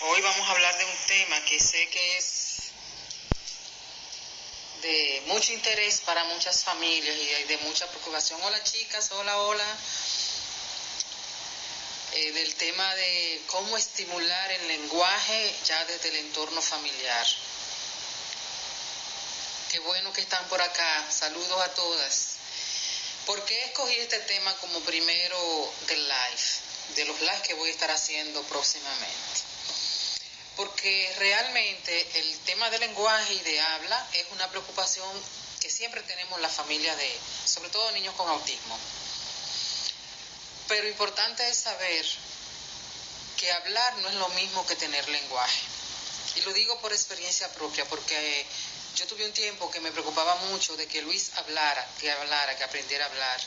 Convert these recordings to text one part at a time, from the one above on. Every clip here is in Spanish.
Hoy vamos a hablar de un tema que sé que es de mucho interés para muchas familias y de mucha preocupación. Hola chicas, hola. Del tema de cómo estimular el lenguaje ya desde el entorno familiar. Qué bueno que están por acá. Saludos a todas. ¿Por qué escogí este tema como primero del live? De los lives que voy a estar haciendo próximamente. Porque realmente el tema del lenguaje y de habla es una preocupación que siempre tenemos la familia sobre todo niños con autismo. Pero importante es saber que hablar no es lo mismo que tener lenguaje. Y lo digo por experiencia propia, porque yo tuve un tiempo que me preocupaba mucho de que Luis que aprendiera a hablar.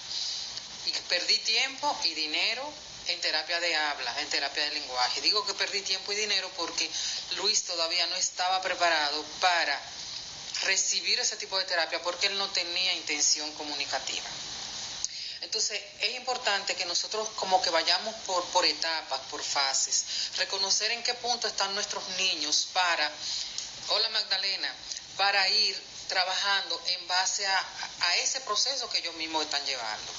Y perdí tiempo y dinero en terapia de habla, en terapia de lenguaje. Digo que perdí tiempo y dinero porque Luis todavía no estaba preparado para recibir ese tipo de terapia porque él no tenía intención comunicativa. Entonces es importante que nosotros como que vayamos por etapas, por fases, reconocer en qué punto están nuestros niños hola Magdalena, para ir trabajando en base a ese proceso que ellos mismos están llevando.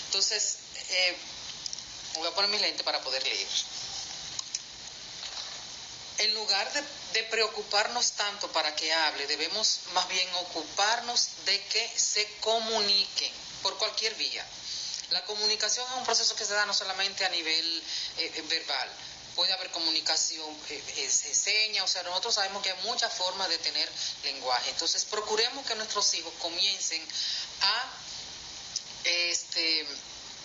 Entonces, voy a poner mis lentes para poder leer. En lugar de preocuparnos tanto para que hable, debemos más bien ocuparnos de que se comuniquen por cualquier vía. La comunicación es un proceso que se da no solamente a nivel verbal. Puede haber comunicación seña, o sea, nosotros sabemos que hay muchas formas de tener lenguaje. Entonces, procuremos que nuestros hijos comiencen a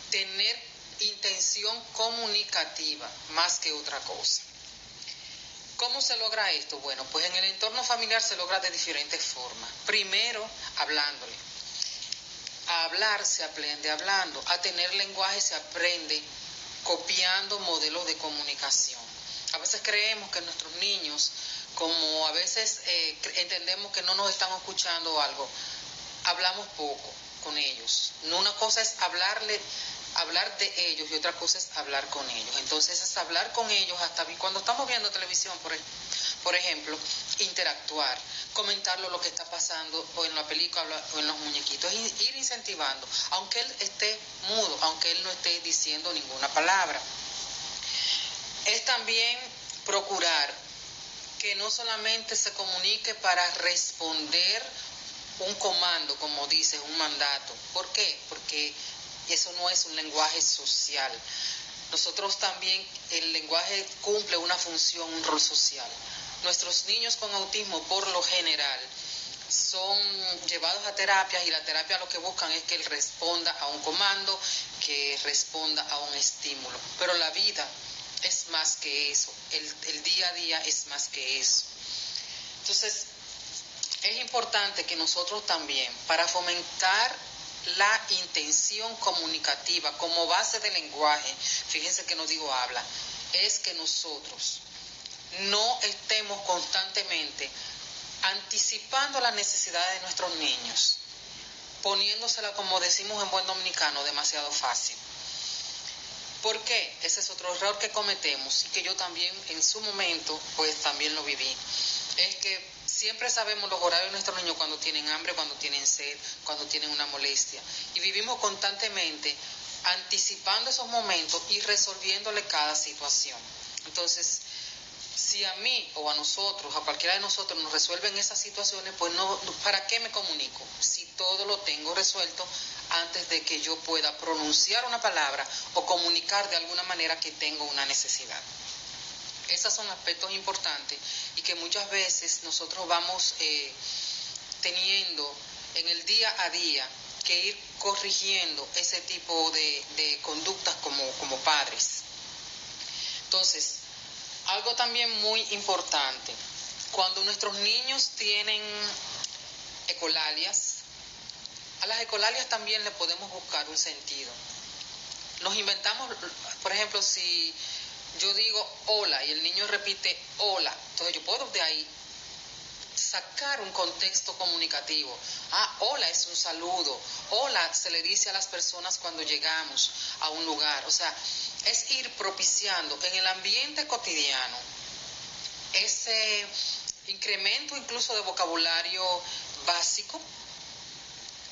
tener intención comunicativa más que otra cosa. ¿Cómo se logra esto? Bueno, pues en el entorno familiar se logra de diferentes formas. Primero, hablándole. A hablar se aprende hablando. A tener lenguaje se aprende copiando modelos de comunicación. A veces creemos que nuestros niños, como a veces entendemos que no nos están escuchando o algo, hablamos poco con ellos. Una cosa es hablar de ellos y otra cosa es hablar con ellos. Entonces es hablar con ellos hasta cuando estamos viendo televisión, por ejemplo, interactuar, comentarlo lo que está pasando o en la película o en los muñequitos, ir incentivando, aunque él esté mudo, aunque él no esté diciendo ninguna palabra. Es también procurar que no solamente se comunique para responder un comando, como dice, un mandato. ¿Por qué? Porque eso no es un lenguaje social. Nosotros también, el lenguaje cumple una función, un rol social. Nuestros niños con autismo, por lo general, son llevados a terapias y la terapia lo que buscan es que él responda a un comando, que responda a un estímulo. Pero la vida es más que eso, el día a día es más que eso. Entonces, es importante que nosotros también, para fomentar la intención comunicativa como base del lenguaje, fíjense que no digo habla, es que nosotros no estemos constantemente anticipando las necesidades de nuestros niños, poniéndosela, como decimos en buen dominicano, demasiado fácil. ¿Por qué? Ese es otro error que cometemos y que yo también en su momento pues también lo viví. Es que siempre sabemos los horarios de nuestros niños cuando tienen hambre, cuando tienen sed, cuando tienen una molestia. Y vivimos constantemente anticipando esos momentos y resolviéndole cada situación. Entonces, si a mí o a nosotros, a cualquiera de nosotros nos resuelven esas situaciones, pues no, ¿para qué me comunico? Si todo lo tengo resuelto antes de que yo pueda pronunciar una palabra o comunicar de alguna manera que tengo una necesidad. Esos son aspectos importantes y que muchas veces nosotros vamos teniendo en el día a día que ir corrigiendo ese tipo de conductas como padres. Entonces, algo también muy importante, cuando nuestros niños tienen ecolalias, a las ecolalias también le podemos buscar un sentido. Nos inventamos, por ejemplo, si yo digo hola y el niño repite hola, entonces yo puedo de ahí sacar un contexto comunicativo. Hola es un saludo. Hola se le dice a las personas cuando llegamos a un lugar. O sea, es ir propiciando en el ambiente cotidiano ese incremento incluso de vocabulario básico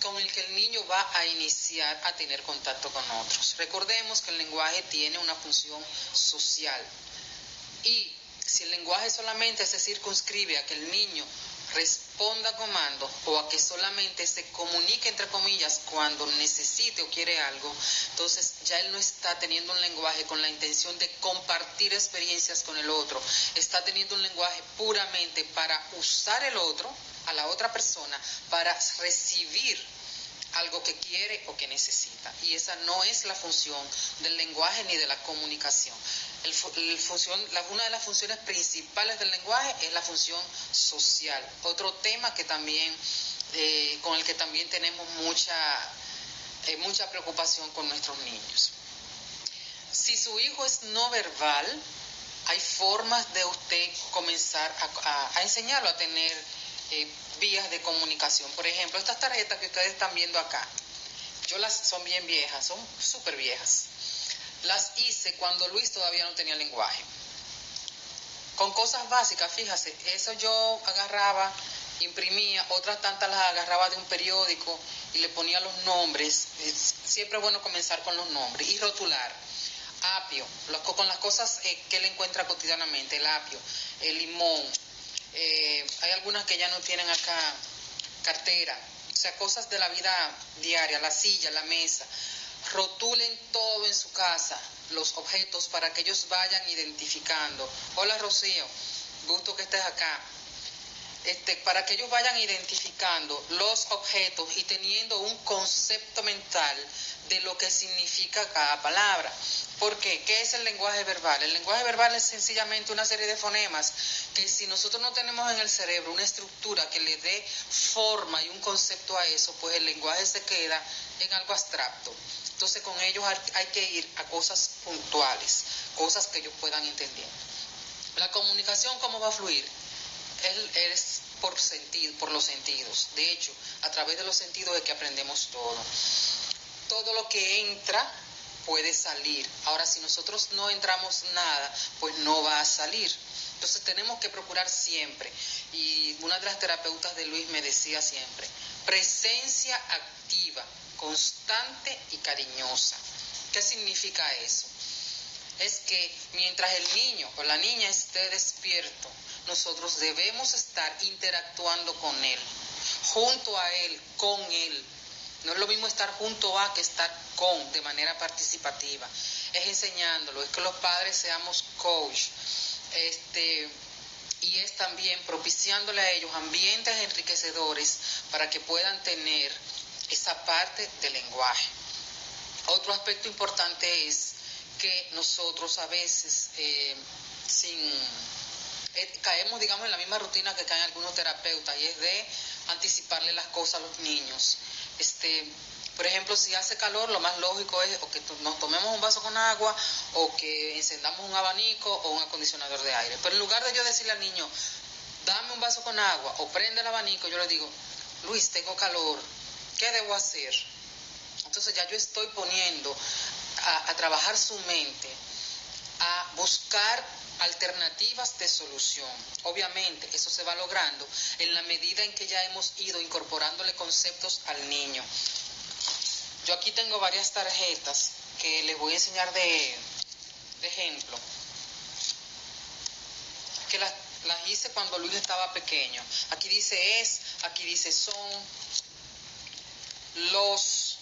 con el que el niño va a iniciar a tener contacto con otros. Recordemos que el lenguaje tiene una función social y si el lenguaje solamente se circunscribe a que el niño responda a comandos o a que solamente se comunique entre comillas cuando necesite o quiere algo, entonces ya él no está teniendo un lenguaje con la intención de compartir experiencias con el otro, está teniendo un lenguaje puramente para usar el otro, a la otra persona, para recibir algo que quiere o que necesita, y esa no es la función del lenguaje ni de la comunicación. Una de las funciones principales del lenguaje es la función social, otro tema que también con el que también tenemos mucha preocupación con nuestros niños. Si su hijo es no verbal, hay formas de usted comenzar a enseñarlo a tener vías de comunicación. Por ejemplo, estas tarjetas que ustedes están viendo acá, son bien viejas, son súper viejas. Las hice cuando Luis todavía no tenía lenguaje. Con cosas básicas, fíjate, eso yo agarraba, imprimía, otras tantas las agarraba de un periódico y le ponía los nombres. Siempre es bueno comenzar con los nombres y rotular. Apio, con las cosas que él encuentra cotidianamente, el apio, el limón. Hay algunas que ya no tienen acá, cartera, o sea, cosas de la vida diaria, la silla, la mesa. Rotulen todo en su casa, los objetos, para que ellos vayan identificando. Hola Rocío, gusto que estés acá. Para que ellos vayan identificando los objetos y teniendo un concepto mental de lo que significa cada palabra. ¿Por qué? ¿Qué es el lenguaje verbal? El lenguaje verbal es sencillamente una serie de fonemas que si nosotros no tenemos en el cerebro una estructura que le dé forma y un concepto a eso, pues el lenguaje se queda en algo abstracto. Entonces con ellos hay que ir a cosas puntuales, cosas que ellos puedan entender. La comunicación, ¿cómo va a fluir? Es por los sentidos. De hecho, a través de los sentidos es que aprendemos todo. Todo lo que entra puede salir. Ahora, si nosotros no entramos nada, pues no va a salir. Entonces tenemos que procurar siempre, y una de las terapeutas de Luis me decía siempre, presencia activa, constante y cariñosa. ¿Qué significa eso? Es que mientras el niño o la niña esté despierto, nosotros debemos estar interactuando con él, junto a él, con él. No es lo mismo estar junto a que estar con, de manera participativa. Es enseñándolo, es que los padres seamos coach. Y es también propiciándole a ellos ambientes enriquecedores para que puedan tener esa parte del lenguaje. Otro aspecto importante es que nosotros a veces caemos, digamos, en la misma rutina que caen algunos terapeutas, y es de anticiparle las cosas a los niños. Por ejemplo, si hace calor, lo más lógico es o que nos tomemos un vaso con agua o que encendamos un abanico o un acondicionador de aire. Pero en lugar de yo decirle al niño, dame un vaso con agua o prende el abanico, yo le digo, Luis, tengo calor, ¿qué debo hacer? Entonces ya yo estoy poniendo a trabajar su mente, a buscar alternativas de solución. Obviamente eso se va logrando en la medida en que ya hemos ido incorporándole conceptos al niño. Yo aquí tengo varias tarjetas que les voy a enseñar de ejemplo, que las hice cuando Luis estaba pequeño. Aquí dice es, aquí dice son, los,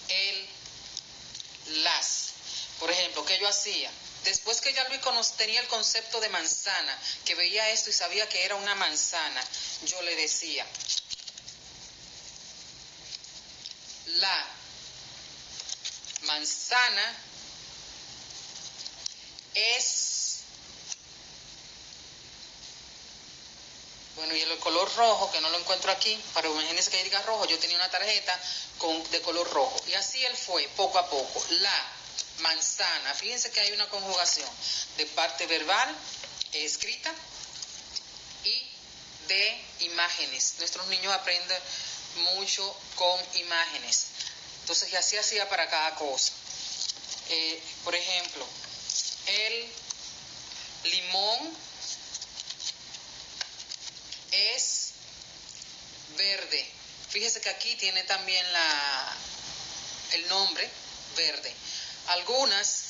el, las. Por ejemplo, ¿qué yo hacía? Después que ya Luis tenía el concepto de manzana, que veía esto y sabía que era una manzana, yo le decía, la manzana es, bueno, y el color rojo, que no lo encuentro aquí, para imagínense que diga rojo, yo tenía una tarjeta de color rojo, y así él fue, poco a poco, la manzana. Fíjense que hay una conjugación de parte verbal, escrita, y de imágenes. Nuestros niños aprenden mucho con imágenes. Entonces, y así hacía para cada cosa. Por ejemplo, el limón Fíjese que aquí tiene también el nombre verde. Algunas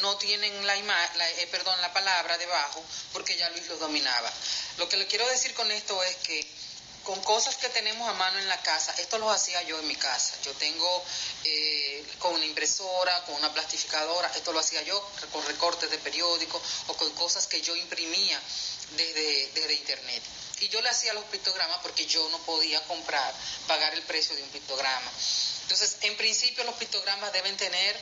no tienen la palabra debajo porque ya Luis lo dominaba. Lo que le quiero decir con esto es que con cosas que tenemos a mano en la casa, esto lo hacía yo en mi casa. Yo tengo con una impresora, con una plastificadora, esto lo hacía yo con recortes de periódicos o con cosas que yo imprimía desde internet. Y yo le hacía los pictogramas porque yo no podía pagar el precio de un pictograma. Entonces, en principio los pictogramas deben tener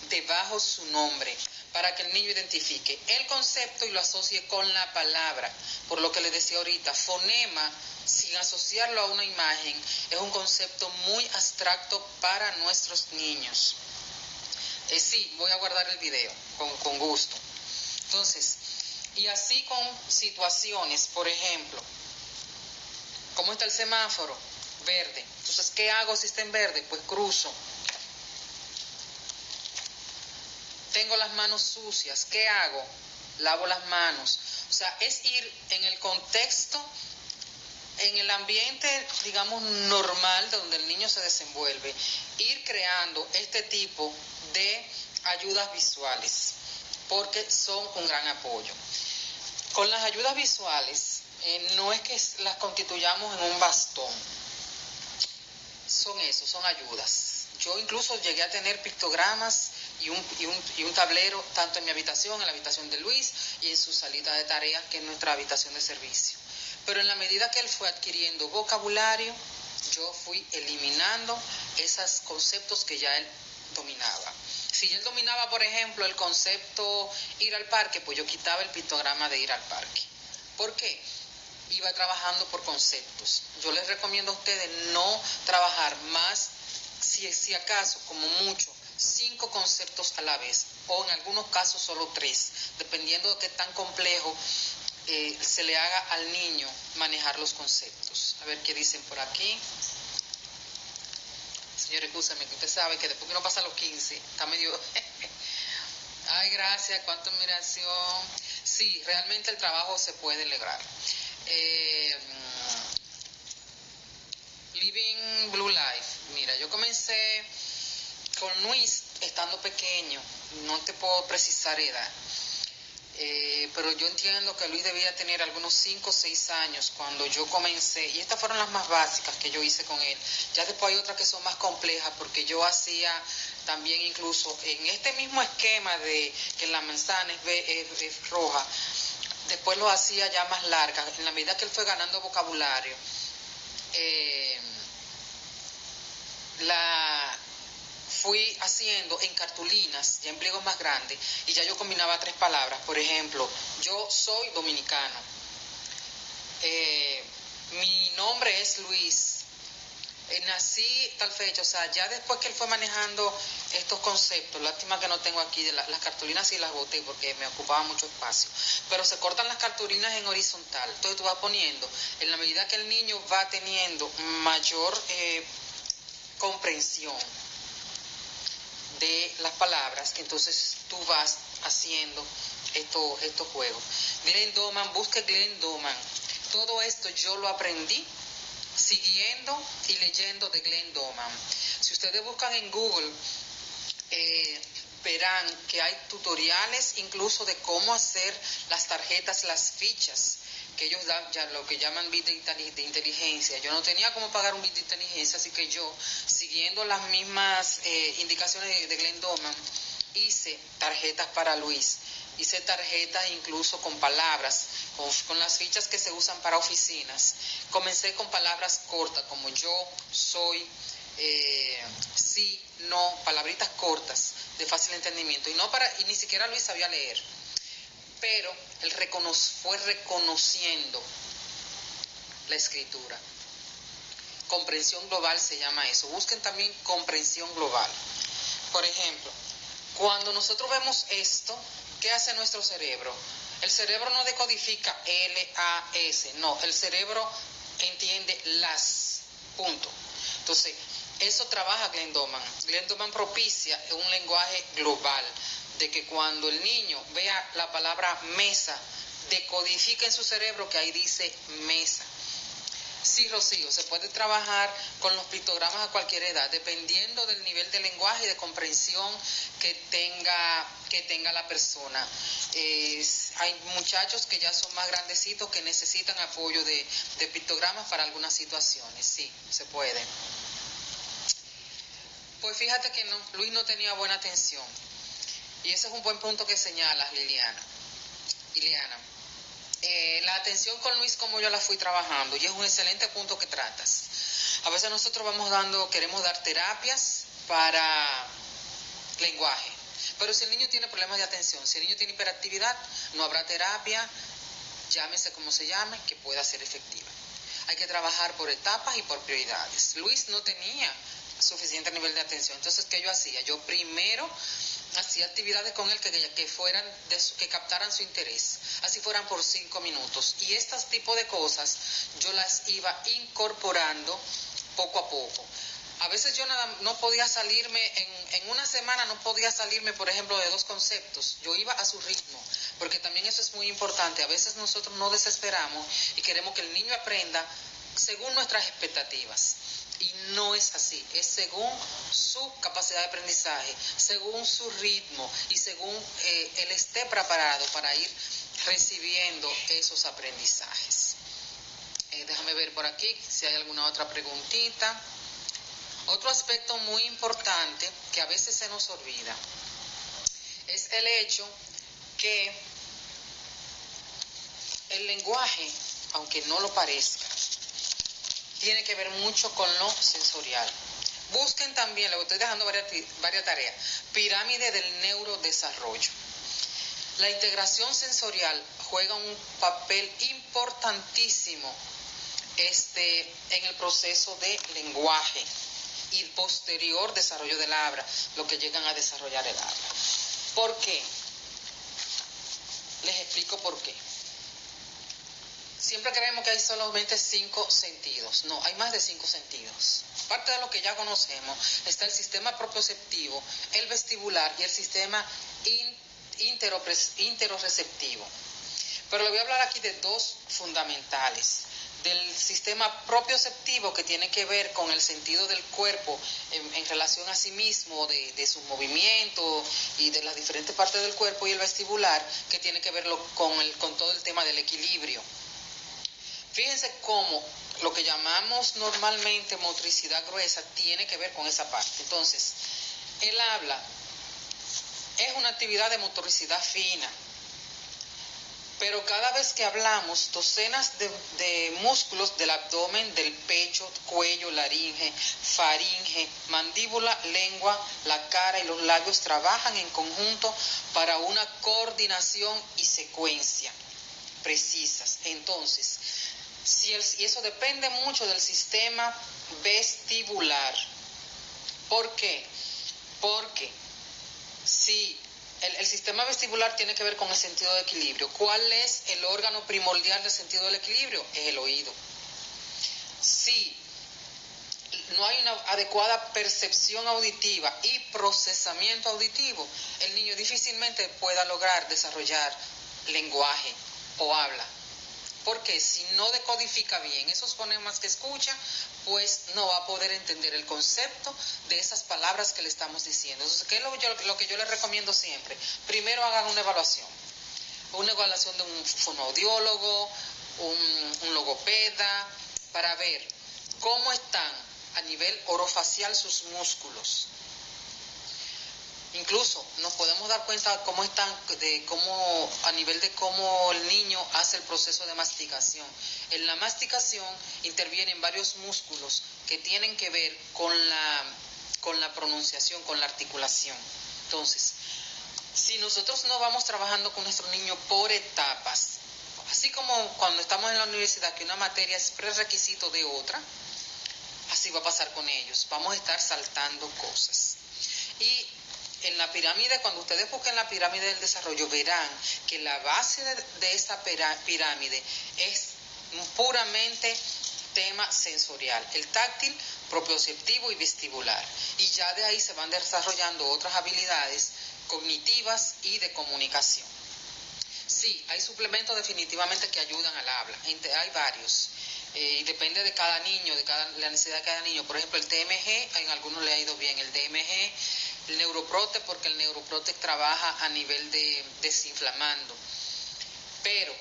debajo su nombre para que el niño identifique el concepto y lo asocie con la palabra. Por lo que le decía ahorita, fonema, sin asociarlo a una imagen, es un concepto muy abstracto para nuestros niños. Sí, voy a guardar el video con gusto. Entonces, y así con situaciones, por ejemplo, ¿cómo está el semáforo? Verde. Entonces, ¿qué hago si está en verde? Pues cruzo. Tengo las manos sucias, ¿qué hago? Lavo las manos. O sea, es ir en el contexto, en el ambiente, digamos, normal donde el niño se desenvuelve, ir creando este tipo de ayudas visuales, porque son un gran apoyo. Con las ayudas visuales, no es que las constituyamos en un bastón, son ayudas. Yo incluso llegué a tener pictogramas y un tablero tanto en mi habitación, en la habitación de Luis y en su salita de tareas, que es nuestra habitación de servicio. Pero en la medida que él fue adquiriendo vocabulario, yo fui eliminando esos conceptos que ya él dominaba. Si él dominaba, por ejemplo, el concepto ir al parque, pues yo quitaba el pictograma de ir al parque. ¿Por qué? Iba trabajando por conceptos. Yo les recomiendo a ustedes no trabajar más, si acaso, como mucho, 5 conceptos a la vez, o en algunos casos solo 3, dependiendo de qué tan complejo se le haga al niño manejar los conceptos. A ver qué dicen por aquí. Señor, escúchame, que usted sabe que después que uno pasa los 15, está medio... Ay, gracias, cuánta admiración. Sí, realmente el trabajo se puede lograr. Living Blue Life. Mira, yo comencé con Luis estando pequeño, no te puedo precisar edad, pero yo entiendo que Luis debía tener algunos 5 o 6 años cuando yo comencé, y estas fueron las más básicas que yo hice con él. Ya después hay otras que son más complejas, porque yo hacía también incluso en este mismo esquema de que la manzana es roja, después lo hacía ya más larga, en la medida que él fue ganando vocabulario. La fui haciendo en cartulinas, ya en pliegos más grandes, y ya yo combinaba 3 palabras. Por ejemplo, yo soy dominicano, mi nombre es Luis, nací tal fecha. O sea, ya después que él fue manejando estos conceptos, lástima que no tengo aquí, las cartulinas sí las boté porque me ocupaba mucho espacio, pero se cortan las cartulinas en horizontal. Entonces tú vas poniendo, en la medida que el niño va teniendo mayor comprensión de las palabras, entonces tú vas haciendo estos juegos. Glenn Doman, busque Glenn Doman. Todo esto yo lo aprendí siguiendo y leyendo de Glenn Doman. Si ustedes buscan en Google, verán que hay tutoriales incluso de cómo hacer las tarjetas, las fichas, que ellos dan ya lo que llaman bit de inteligencia. Yo no tenía cómo pagar un bit de inteligencia, así que yo, siguiendo las mismas indicaciones de Glenn Doman, hice tarjetas para Luis. Hice tarjetas incluso con palabras, con las fichas que se usan para oficinas. Comencé con palabras cortas como yo, soy, sí, no, palabritas cortas de fácil entendimiento. Y ni siquiera Luis sabía leer. Pero él fue reconociendo la escritura. Comprensión global se llama eso. Busquen también comprensión global. Por ejemplo, cuando nosotros vemos esto, ¿qué hace nuestro cerebro? El cerebro no decodifica L-A-S, no, el cerebro entiende las, punto. Entonces, eso trabaja Glenn Doman. Glenn Doman propicia un lenguaje global, de que cuando el niño vea la palabra mesa, decodifica en su cerebro que ahí dice mesa. Sí, Rocío, se puede trabajar con los pictogramas a cualquier edad, dependiendo del nivel de lenguaje y de comprensión que tenga la persona. Hay muchachos que ya son más grandecitos que necesitan apoyo de pictogramas para algunas situaciones. Sí, se puede. Pues fíjate que no, Luis no tenía buena atención. Y ese es un buen punto que señalas, Liliana. La atención con Luis, como yo la fui trabajando, y es un excelente punto que tratas. A veces nosotros queremos dar terapias para lenguaje, pero si el niño tiene problemas de atención, si el niño tiene hiperactividad, no habrá terapia, llámese como se llame, que pueda ser efectiva. Hay que trabajar por etapas y por prioridades. Luis no tenía suficiente nivel de atención, entonces ¿qué yo hacía? Yo primero hacía actividades con él que captaran su interés, así fueran por 5 minutos, y estos tipos de cosas yo las iba incorporando poco a poco. A veces yo no podía salirme, en una semana no podía salirme, por ejemplo, de 2 conceptos. Yo iba a su ritmo, porque también eso es muy importante. A veces nosotros nos desesperamos y queremos que el niño aprenda según nuestras expectativas. Y no es así, es según su capacidad de aprendizaje, según su ritmo y según él esté preparado para ir recibiendo esos aprendizajes. Déjame ver por aquí si hay alguna otra preguntita. Otro aspecto muy importante que a veces se nos olvida es el hecho que el lenguaje, aunque no lo parezca, tiene que ver mucho con lo sensorial. Busquen también, les estoy dejando varias tareas, pirámide del neurodesarrollo. La integración sensorial juega un papel importantísimo en el proceso de lenguaje y posterior desarrollo del habla, lo que llegan a desarrollar el habla. ¿Por qué? Les explico por qué. Siempre creemos que hay solamente 5 sentidos. No, hay más de 5 sentidos. Parte de lo que ya conocemos está el sistema propioceptivo, el vestibular y el sistema interoreceptivo. Pero le voy a hablar aquí de 2 fundamentales. Del sistema propioceptivo, que tiene que ver con el sentido del cuerpo en relación a sí mismo, de sus movimientos y de las diferentes partes del cuerpo, y el vestibular, que tiene que ver con todo el tema del equilibrio. Fíjense cómo lo que llamamos normalmente motricidad gruesa tiene que ver con esa parte. Entonces, el habla es una actividad de motricidad fina, pero cada vez que hablamos, docenas de músculos del abdomen, del pecho, cuello, laringe, faringe, mandíbula, lengua, la cara y los labios trabajan en conjunto para una coordinación y secuencia precisas. Entonces, y eso depende mucho del sistema vestibular. ¿Por qué? Porque si el sistema vestibular tiene que ver con el sentido de equilibrio. ¿Cuál es el órgano primordial del sentido del equilibrio? Es el oído. Si no hay una adecuada percepción auditiva y procesamiento auditivo, el niño difícilmente pueda lograr desarrollar lenguaje o habla. Porque si no decodifica bien esos fonemas que escucha, pues no va a poder entender el concepto de esas palabras que le estamos diciendo. Entonces, ¿qué es lo que yo les recomiendo siempre? Primero hagan una evaluación de un fonoaudiólogo, un logopeda, para ver cómo están a nivel orofacial sus músculos. Incluso nos podemos dar cuenta a nivel de cómo el niño hace el proceso de masticación. En la masticación intervienen varios músculos que tienen que ver con la pronunciación, con la articulación. Entonces, si nosotros no vamos trabajando con nuestro niño por etapas, así como cuando estamos en la universidad, que una materia es prerequisito de otra, así va a pasar con ellos. Vamos a estar saltando cosas. Y en la pirámide, cuando ustedes busquen la pirámide del desarrollo, verán que la base de esta pirámide es puramente tema sensorial, el táctil, propioceptivo y vestibular. Y ya de ahí se van desarrollando otras habilidades cognitivas y de comunicación. Sí, hay suplementos definitivamente que ayudan al habla, hay varios. y depende de cada niño, la necesidad de cada niño. Por ejemplo, el TMG, en algunos le ha ido bien el DMG, el Neuroprotec, porque el Neuroprotec trabaja a nivel de desinflamando. Pero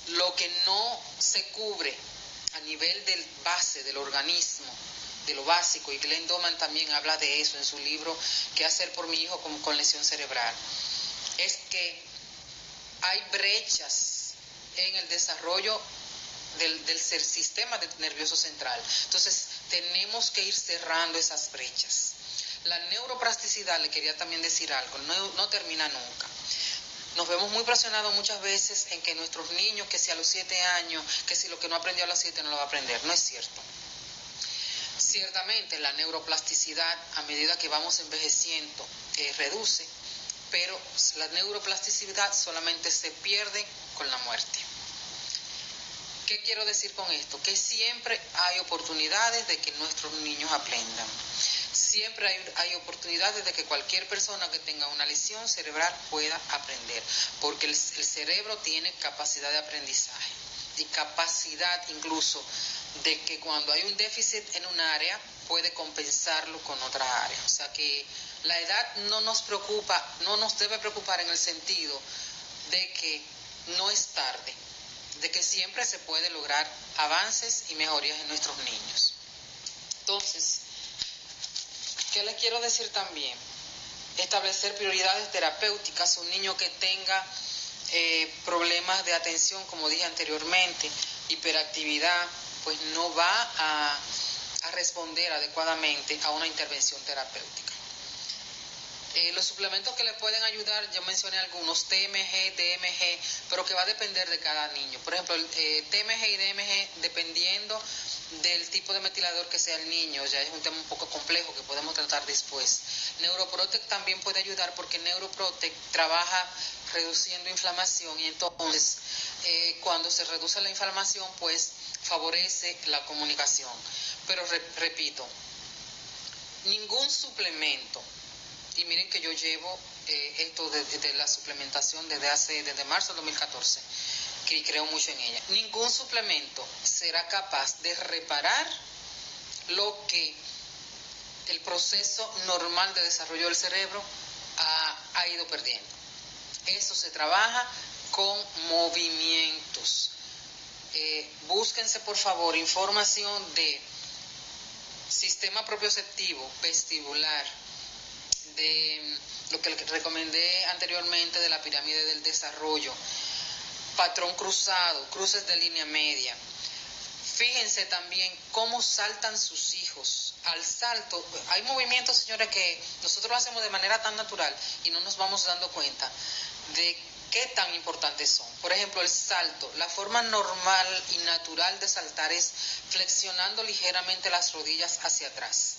lo que no se cubre a nivel del base del organismo, de lo básico, y Glenn Doman también habla de eso en su libro ¿Qué hacer por mi hijo con lesión cerebral?, es que hay brechas en el desarrollo del sistema nervioso central. Entonces tenemos que ir cerrando esas brechas. La neuroplasticidad, le quería también decir algo, no termina nunca. Nos vemos muy presionados muchas veces en que nuestros niños, que si a los 7 años, que si lo que no aprendió a los 7 no lo va a aprender. No es cierto. Ciertamente la neuroplasticidad a medida que vamos envejeciendo reduce, pero la neuroplasticidad solamente se pierde con la muerte. ¿Qué quiero decir con esto? Que siempre hay oportunidades de que nuestros niños aprendan. Siempre hay oportunidades de que cualquier persona que tenga una lesión cerebral pueda aprender, porque el cerebro tiene capacidad de aprendizaje y capacidad incluso de que cuando hay un déficit en un área puede compensarlo con otra área. O sea que la edad no nos preocupa, no nos debe preocupar en el sentido de que no es tarde, de que siempre se puede lograr avances y mejorías en nuestros niños. Entonces, ¿qué les quiero decir también? Establecer prioridades terapéuticas. Un niño que tenga problemas de atención, como dije anteriormente, hiperactividad, pues no va a responder adecuadamente a una intervención terapéutica. Los suplementos que le pueden ayudar, yo mencioné algunos, TMG, DMG, pero que va a depender de cada niño. Por ejemplo, TMG y DMG, dependiendo del tipo de metilador que sea el niño, ya es un tema un poco complejo que podemos tratar después. Neuroprotec también puede ayudar porque Neuroprotec trabaja reduciendo inflamación y entonces cuando se reduce la inflamación, pues favorece la comunicación. Pero repito, ningún suplemento, y miren que yo llevo esto de la suplementación desde marzo del 2014, que creo mucho en ella. Ningún suplemento será capaz de reparar lo que el proceso normal de desarrollo del cerebro ha ido perdiendo. Eso se trabaja con movimientos. Búsquense por favor información de sistema propioceptivo, vestibular, de lo que les recomendé anteriormente de la pirámide del desarrollo, patrón cruzado, cruces de línea media. Fíjense también cómo saltan sus hijos. Al salto, hay movimientos, señores, que nosotros lo hacemos de manera tan natural y no nos vamos dando cuenta de qué tan importantes son. Por ejemplo, el salto, la forma normal y natural de saltar es flexionando ligeramente las rodillas hacia atrás.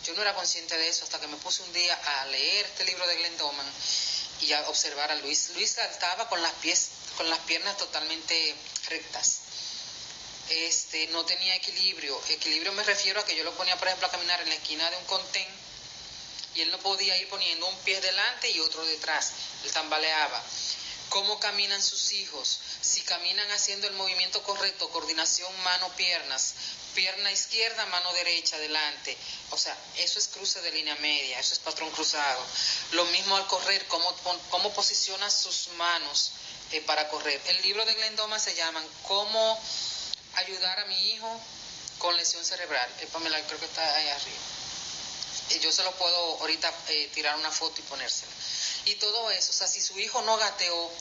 Yo no era consciente de eso hasta que me puse un día a leer este libro de Glenn Doman y a observar a Luis. Luis saltaba con las piernas totalmente rectas. No tenía equilibrio. Equilibrio me refiero a que yo lo ponía, por ejemplo, a caminar en la esquina de un contén y él no podía ir poniendo un pie delante y otro detrás. Él tambaleaba. ¿Cómo caminan sus hijos? Si caminan haciendo el movimiento correcto, coordinación mano-piernas, pierna izquierda, mano derecha, adelante. O sea, eso es cruce de línea media, eso es patrón cruzado. Lo mismo al correr, cómo posiciona sus manos para correr. El libro de Glenn Doman se llama ¿Cómo ayudar a mi hijo con lesión cerebral? Pamela, creo que está ahí arriba. Yo se lo puedo ahorita tirar una foto y ponérsela. Y todo eso, o sea, si su hijo no gateó,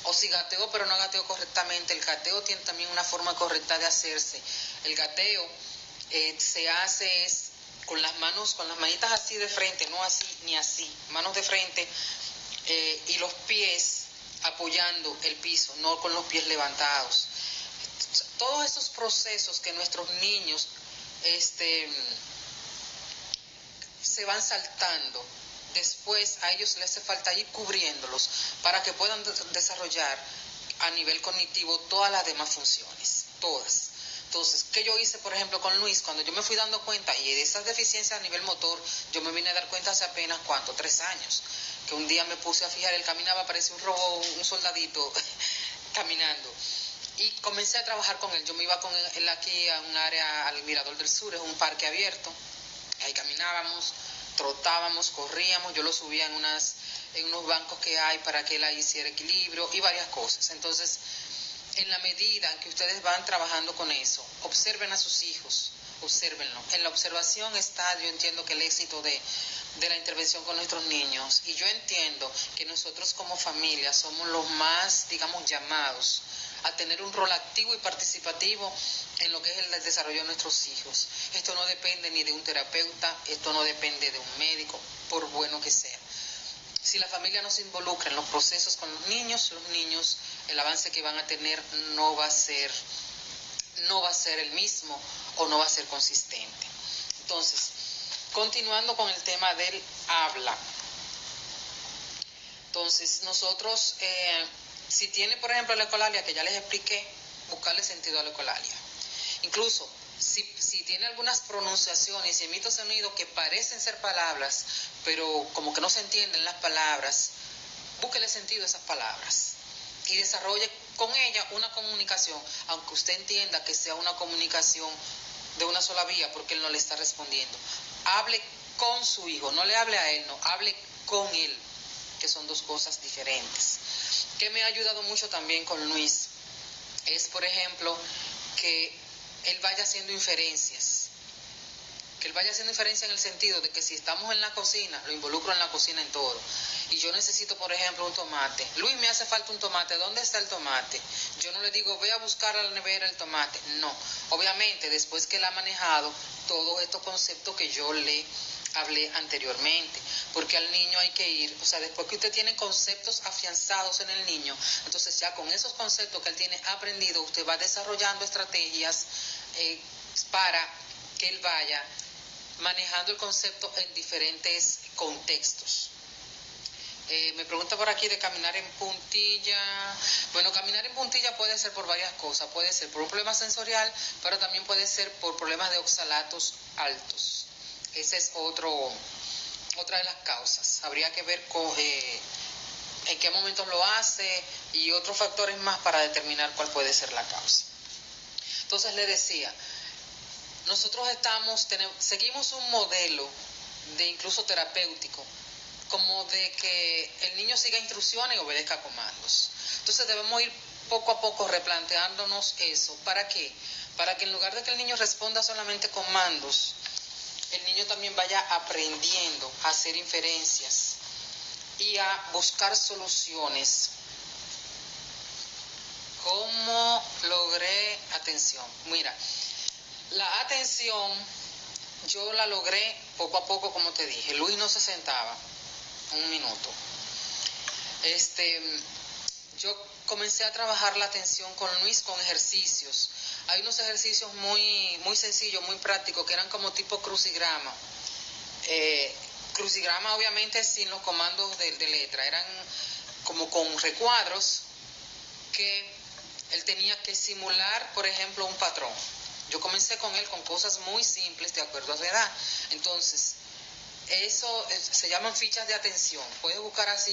o si gateó pero no gateó correctamente, el gateo tiene también una forma correcta de hacerse. El gateo se hace es con las manos, con las manitas así de frente, no así ni así, manos de frente y los pies apoyando el piso, no con los pies levantados. Todos esos procesos que nuestros niños se van saltando, después a ellos les hace falta ir cubriéndolos para que puedan desarrollar a nivel cognitivo todas las demás funciones, todas. Entonces, ¿qué yo hice, por ejemplo, con Luis? Cuando yo me fui dando cuenta, y de esas deficiencias a nivel motor, yo me vine a dar cuenta hace apenas, 3 años, que un día me puse a fijar, él caminaba, parecía un soldadito caminando. y comencé a trabajar con él. Yo me iba con él aquí a un área, al Mirador del Sur, es un parque abierto. Ahí caminábamos, trotábamos, corríamos. Yo lo subía en unos bancos que hay para que él ahí hiciera equilibrio y varias cosas. Entonces, en la medida en que ustedes van trabajando con eso, observen a sus hijos, obsérvenlo. En la observación está, yo entiendo que el éxito de la intervención con nuestros niños, y yo entiendo que nosotros como familia somos los más, digamos, llamados a tener un rol activo y participativo en lo que es el desarrollo de nuestros hijos. Esto no depende ni de un terapeuta, esto no depende de un médico, por bueno que sea. Si la familia no se involucra en los procesos con los niños, el avance que van a tener no va a ser el mismo o no va a ser consistente. Entonces, continuando con el tema del habla. Entonces, nosotros, si tiene, por ejemplo, la ecolalia, que ya les expliqué, buscarle sentido a la ecolalia. Incluso, si tiene algunas pronunciaciones y emite sonidos que parecen ser palabras, pero como que no se entienden las palabras, búsquele sentido a esas palabras y desarrolle con ella una comunicación, aunque usted entienda que sea una comunicación de una sola vía, porque él no le está respondiendo. Hable con su hijo, no le hable a él, no, hable con él, que son dos cosas diferentes. Que me ha ayudado mucho también con Luis es, por ejemplo, que él vaya haciendo inferencias. Que él vaya haciendo inferencia en el sentido de que si estamos en la cocina, lo involucro en la cocina en todo. Y yo necesito, por ejemplo, un tomate. Luis, me hace falta un tomate. ¿Dónde está el tomate? Yo no le digo, voy a buscar a la nevera el tomate. No. Obviamente, después que él ha manejado todos estos conceptos que yo le hablé anteriormente, porque al niño hay que ir, o sea, después que usted tiene conceptos afianzados en el niño, entonces ya con esos conceptos que él tiene aprendido, usted va desarrollando estrategias para que él vaya manejando el concepto en diferentes contextos. Me pregunta por aquí de caminar en puntilla. Bueno, caminar en puntilla puede ser por varias cosas. Puede ser por un problema sensorial, pero también puede ser por problemas de oxalatos altos. Esa es otra de las causas. Habría que ver en qué momentos lo hace y otros factores más para determinar cuál puede ser la causa. Entonces le decía, nosotros seguimos un modelo de incluso terapéutico, como de que el niño siga instrucciones y obedezca comandos. Entonces debemos ir poco a poco replanteándonos eso. ¿Para qué? Para que en lugar de que el niño responda solamente comandos, el niño también vaya aprendiendo a hacer inferencias y a buscar soluciones. ¿Cómo logré atención? Mira, la atención yo la logré poco a poco, como te dije. Luis no se sentaba un minuto. Yo comencé a trabajar la atención con Luis con ejercicios. Hay unos ejercicios muy, muy sencillos, muy prácticos, que eran como tipo crucigrama. Crucigrama obviamente sin los comandos de letra, eran como con recuadros que él tenía que simular, por ejemplo, un patrón. Yo comencé con él con cosas muy simples de acuerdo a su edad. Entonces, eso se llaman fichas de atención. Puedes buscar así,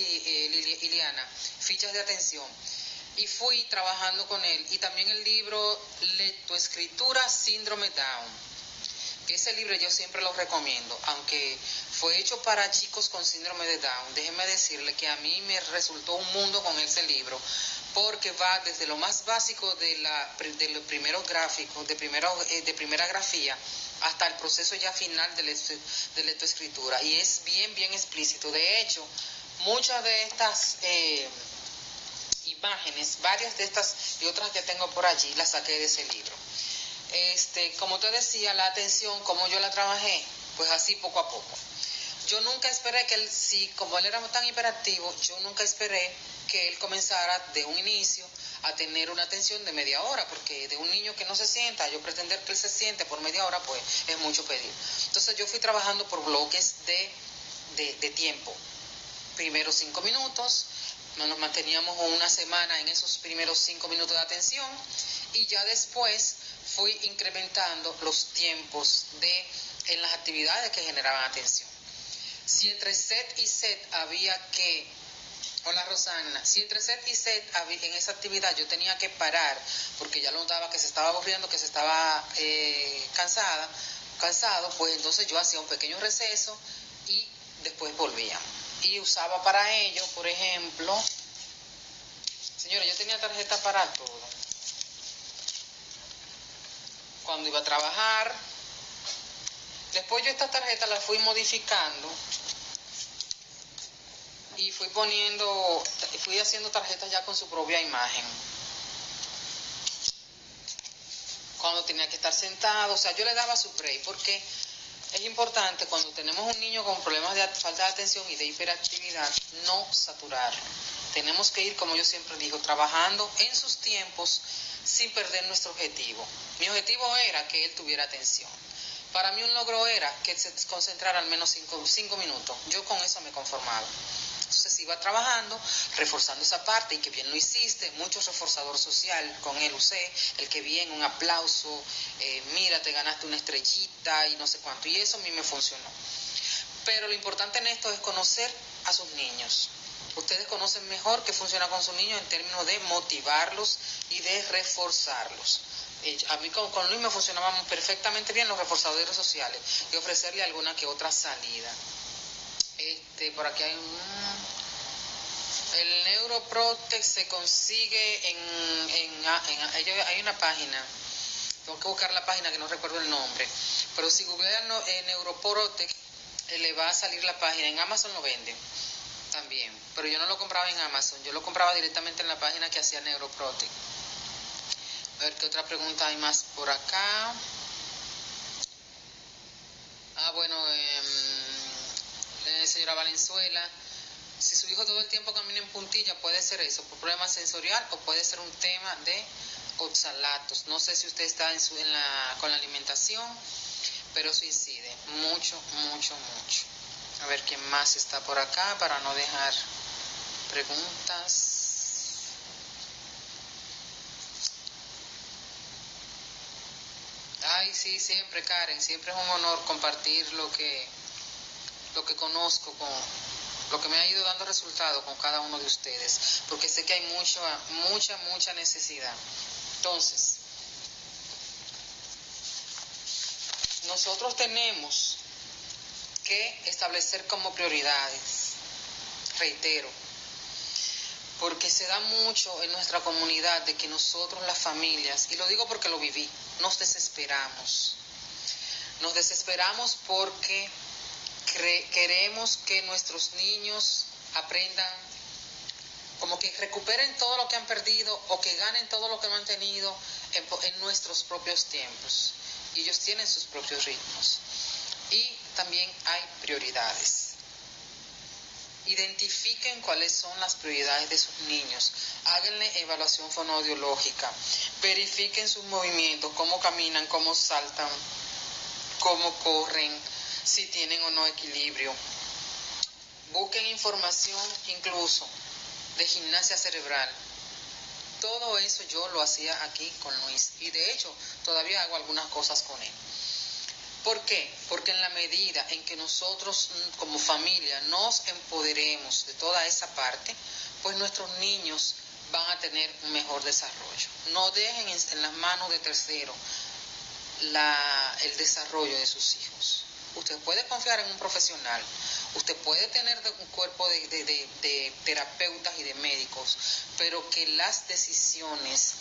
Liliana, fichas de atención. Y fui trabajando con él. Y también el libro Lectoescritura Síndrome Down. Ese libro yo siempre lo recomiendo, aunque fue hecho para chicos con síndrome de Down. Déjenme decirle que a mí me resultó un mundo con ese libro, porque va desde lo más básico de los primeros gráficos, de primera grafía, hasta el proceso ya final de lectoescritura. Y es bien, bien explícito. De hecho, muchas de estas imágenes, varias de estas y otras que tengo por allí, las saqué de ese libro. Como te decía, la atención, como yo la trabajé, pues así poco a poco. Yo nunca esperé que él, como él era tan hiperactivo, yo nunca esperé que él comenzara de un inicio a tener una atención de media hora, porque de un niño que no se sienta, yo pretender que él se siente por media hora, pues es mucho pedir. Entonces yo fui trabajando por bloques de tiempo. Primero 5 minutos, nos manteníamos una semana en esos primeros 5 minutos de atención y ya después fui incrementando los tiempos en las actividades que generaban atención. Si entre set y set había que Hola Rosana, si entre set y set en esa actividad yo tenía que parar porque ya lo notaba que se estaba aburriendo, que se estaba cansado, pues entonces yo hacía un pequeño receso y después volvía. Y usaba para ello, por ejemplo, señora, yo tenía tarjeta para todo. Cuando iba a trabajar, después yo esta tarjeta la fui modificando y fui haciendo tarjetas ya con su propia imagen. Cuando tenía que estar sentado, o sea, yo le daba su break, porque es importante cuando tenemos un niño con problemas de falta de atención y de hiperactividad, no saturarlo. Tenemos que ir, como yo siempre digo, trabajando en sus tiempos sin perder nuestro objetivo. Mi objetivo era que él tuviera atención. Para mí un logro era que se concentrara al menos 5 minutos. Yo con eso me conformaba. Entonces iba trabajando, reforzando esa parte, y que bien lo hiciste, mucho reforzador social, con él usé, el que bien, un aplauso, mira, te ganaste una estrellita y no sé cuánto, y eso a mí me funcionó. Pero lo importante en esto es conocer a sus niños. Ustedes conocen mejor qué funciona con sus niños en términos de motivarlos y de reforzarlos. A mí con Luis me funcionaban perfectamente bien los reforzadores sociales y ofrecerle alguna que otra salida. Por aquí hay el Neuroprotect se consigue hay una página, tengo que buscar la página que no recuerdo el nombre, pero si googlean Neuroprotect le va a salir la página. En Amazon lo venden también, pero yo no lo compraba en Amazon, yo lo compraba directamente en la página que hacía Neuroprotect. A ver qué otra pregunta hay más por acá. Bueno, señora Valenzuela, si su hijo todo el tiempo camina en puntilla, puede ser eso, por problema sensorial, o puede ser un tema de oxalatos. No sé si usted está con la alimentación, pero eso incide mucho. A ver quién más está por acá para no dejar preguntas. Ay, sí, siempre, Karen, siempre es un honor compartir lo que conozco, con lo que me ha ido dando resultado con cada uno de ustedes, porque sé que hay mucha necesidad. Entonces, nosotros tenemos que establecer como prioridades, reitero, porque se da mucho en nuestra comunidad de que nosotros las familias, y lo digo porque lo viví, nos desesperamos porque queremos que nuestros niños aprendan, como que recuperen todo lo que han perdido o que ganen todo lo que no han tenido en nuestros propios tiempos. Y ellos tienen sus propios ritmos. Y también hay prioridades. Identifiquen cuáles son las prioridades de sus niños. Háganle evaluación fonoaudiológica. Verifiquen sus movimientos, cómo caminan, cómo saltan, cómo corren, si tienen o no equilibrio. Busquen información incluso de gimnasia cerebral. Todo eso yo lo hacía aquí con Luis, y de hecho todavía hago algunas cosas con él. ¿Por qué? Porque en la medida en que nosotros como familia nos empoderemos de toda esa parte, pues nuestros niños van a tener un mejor desarrollo. No dejen en las manos de terceros el desarrollo de sus hijos. Usted puede confiar en un profesional, usted puede tener un cuerpo de terapeutas y de médicos, pero que las decisiones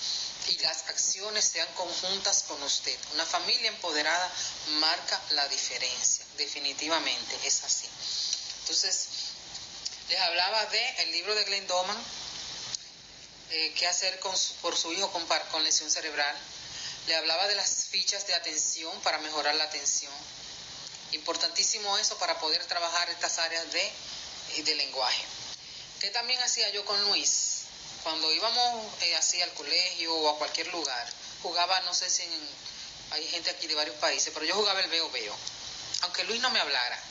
y las acciones sean conjuntas con usted. Una familia empoderada marca la diferencia, definitivamente es así. Entonces, les hablaba del libro de Glenn Doman, qué hacer por su hijo con lesión cerebral. Le hablaba de las fichas de atención para mejorar la atención. Importantísimo eso para poder trabajar estas áreas de lenguaje. ¿Qué también hacía yo con Luis? Cuando íbamos así al colegio o a cualquier lugar, jugaba, no sé si hay gente aquí de varios países, pero yo jugaba el veo veo, aunque Luis no me hablara,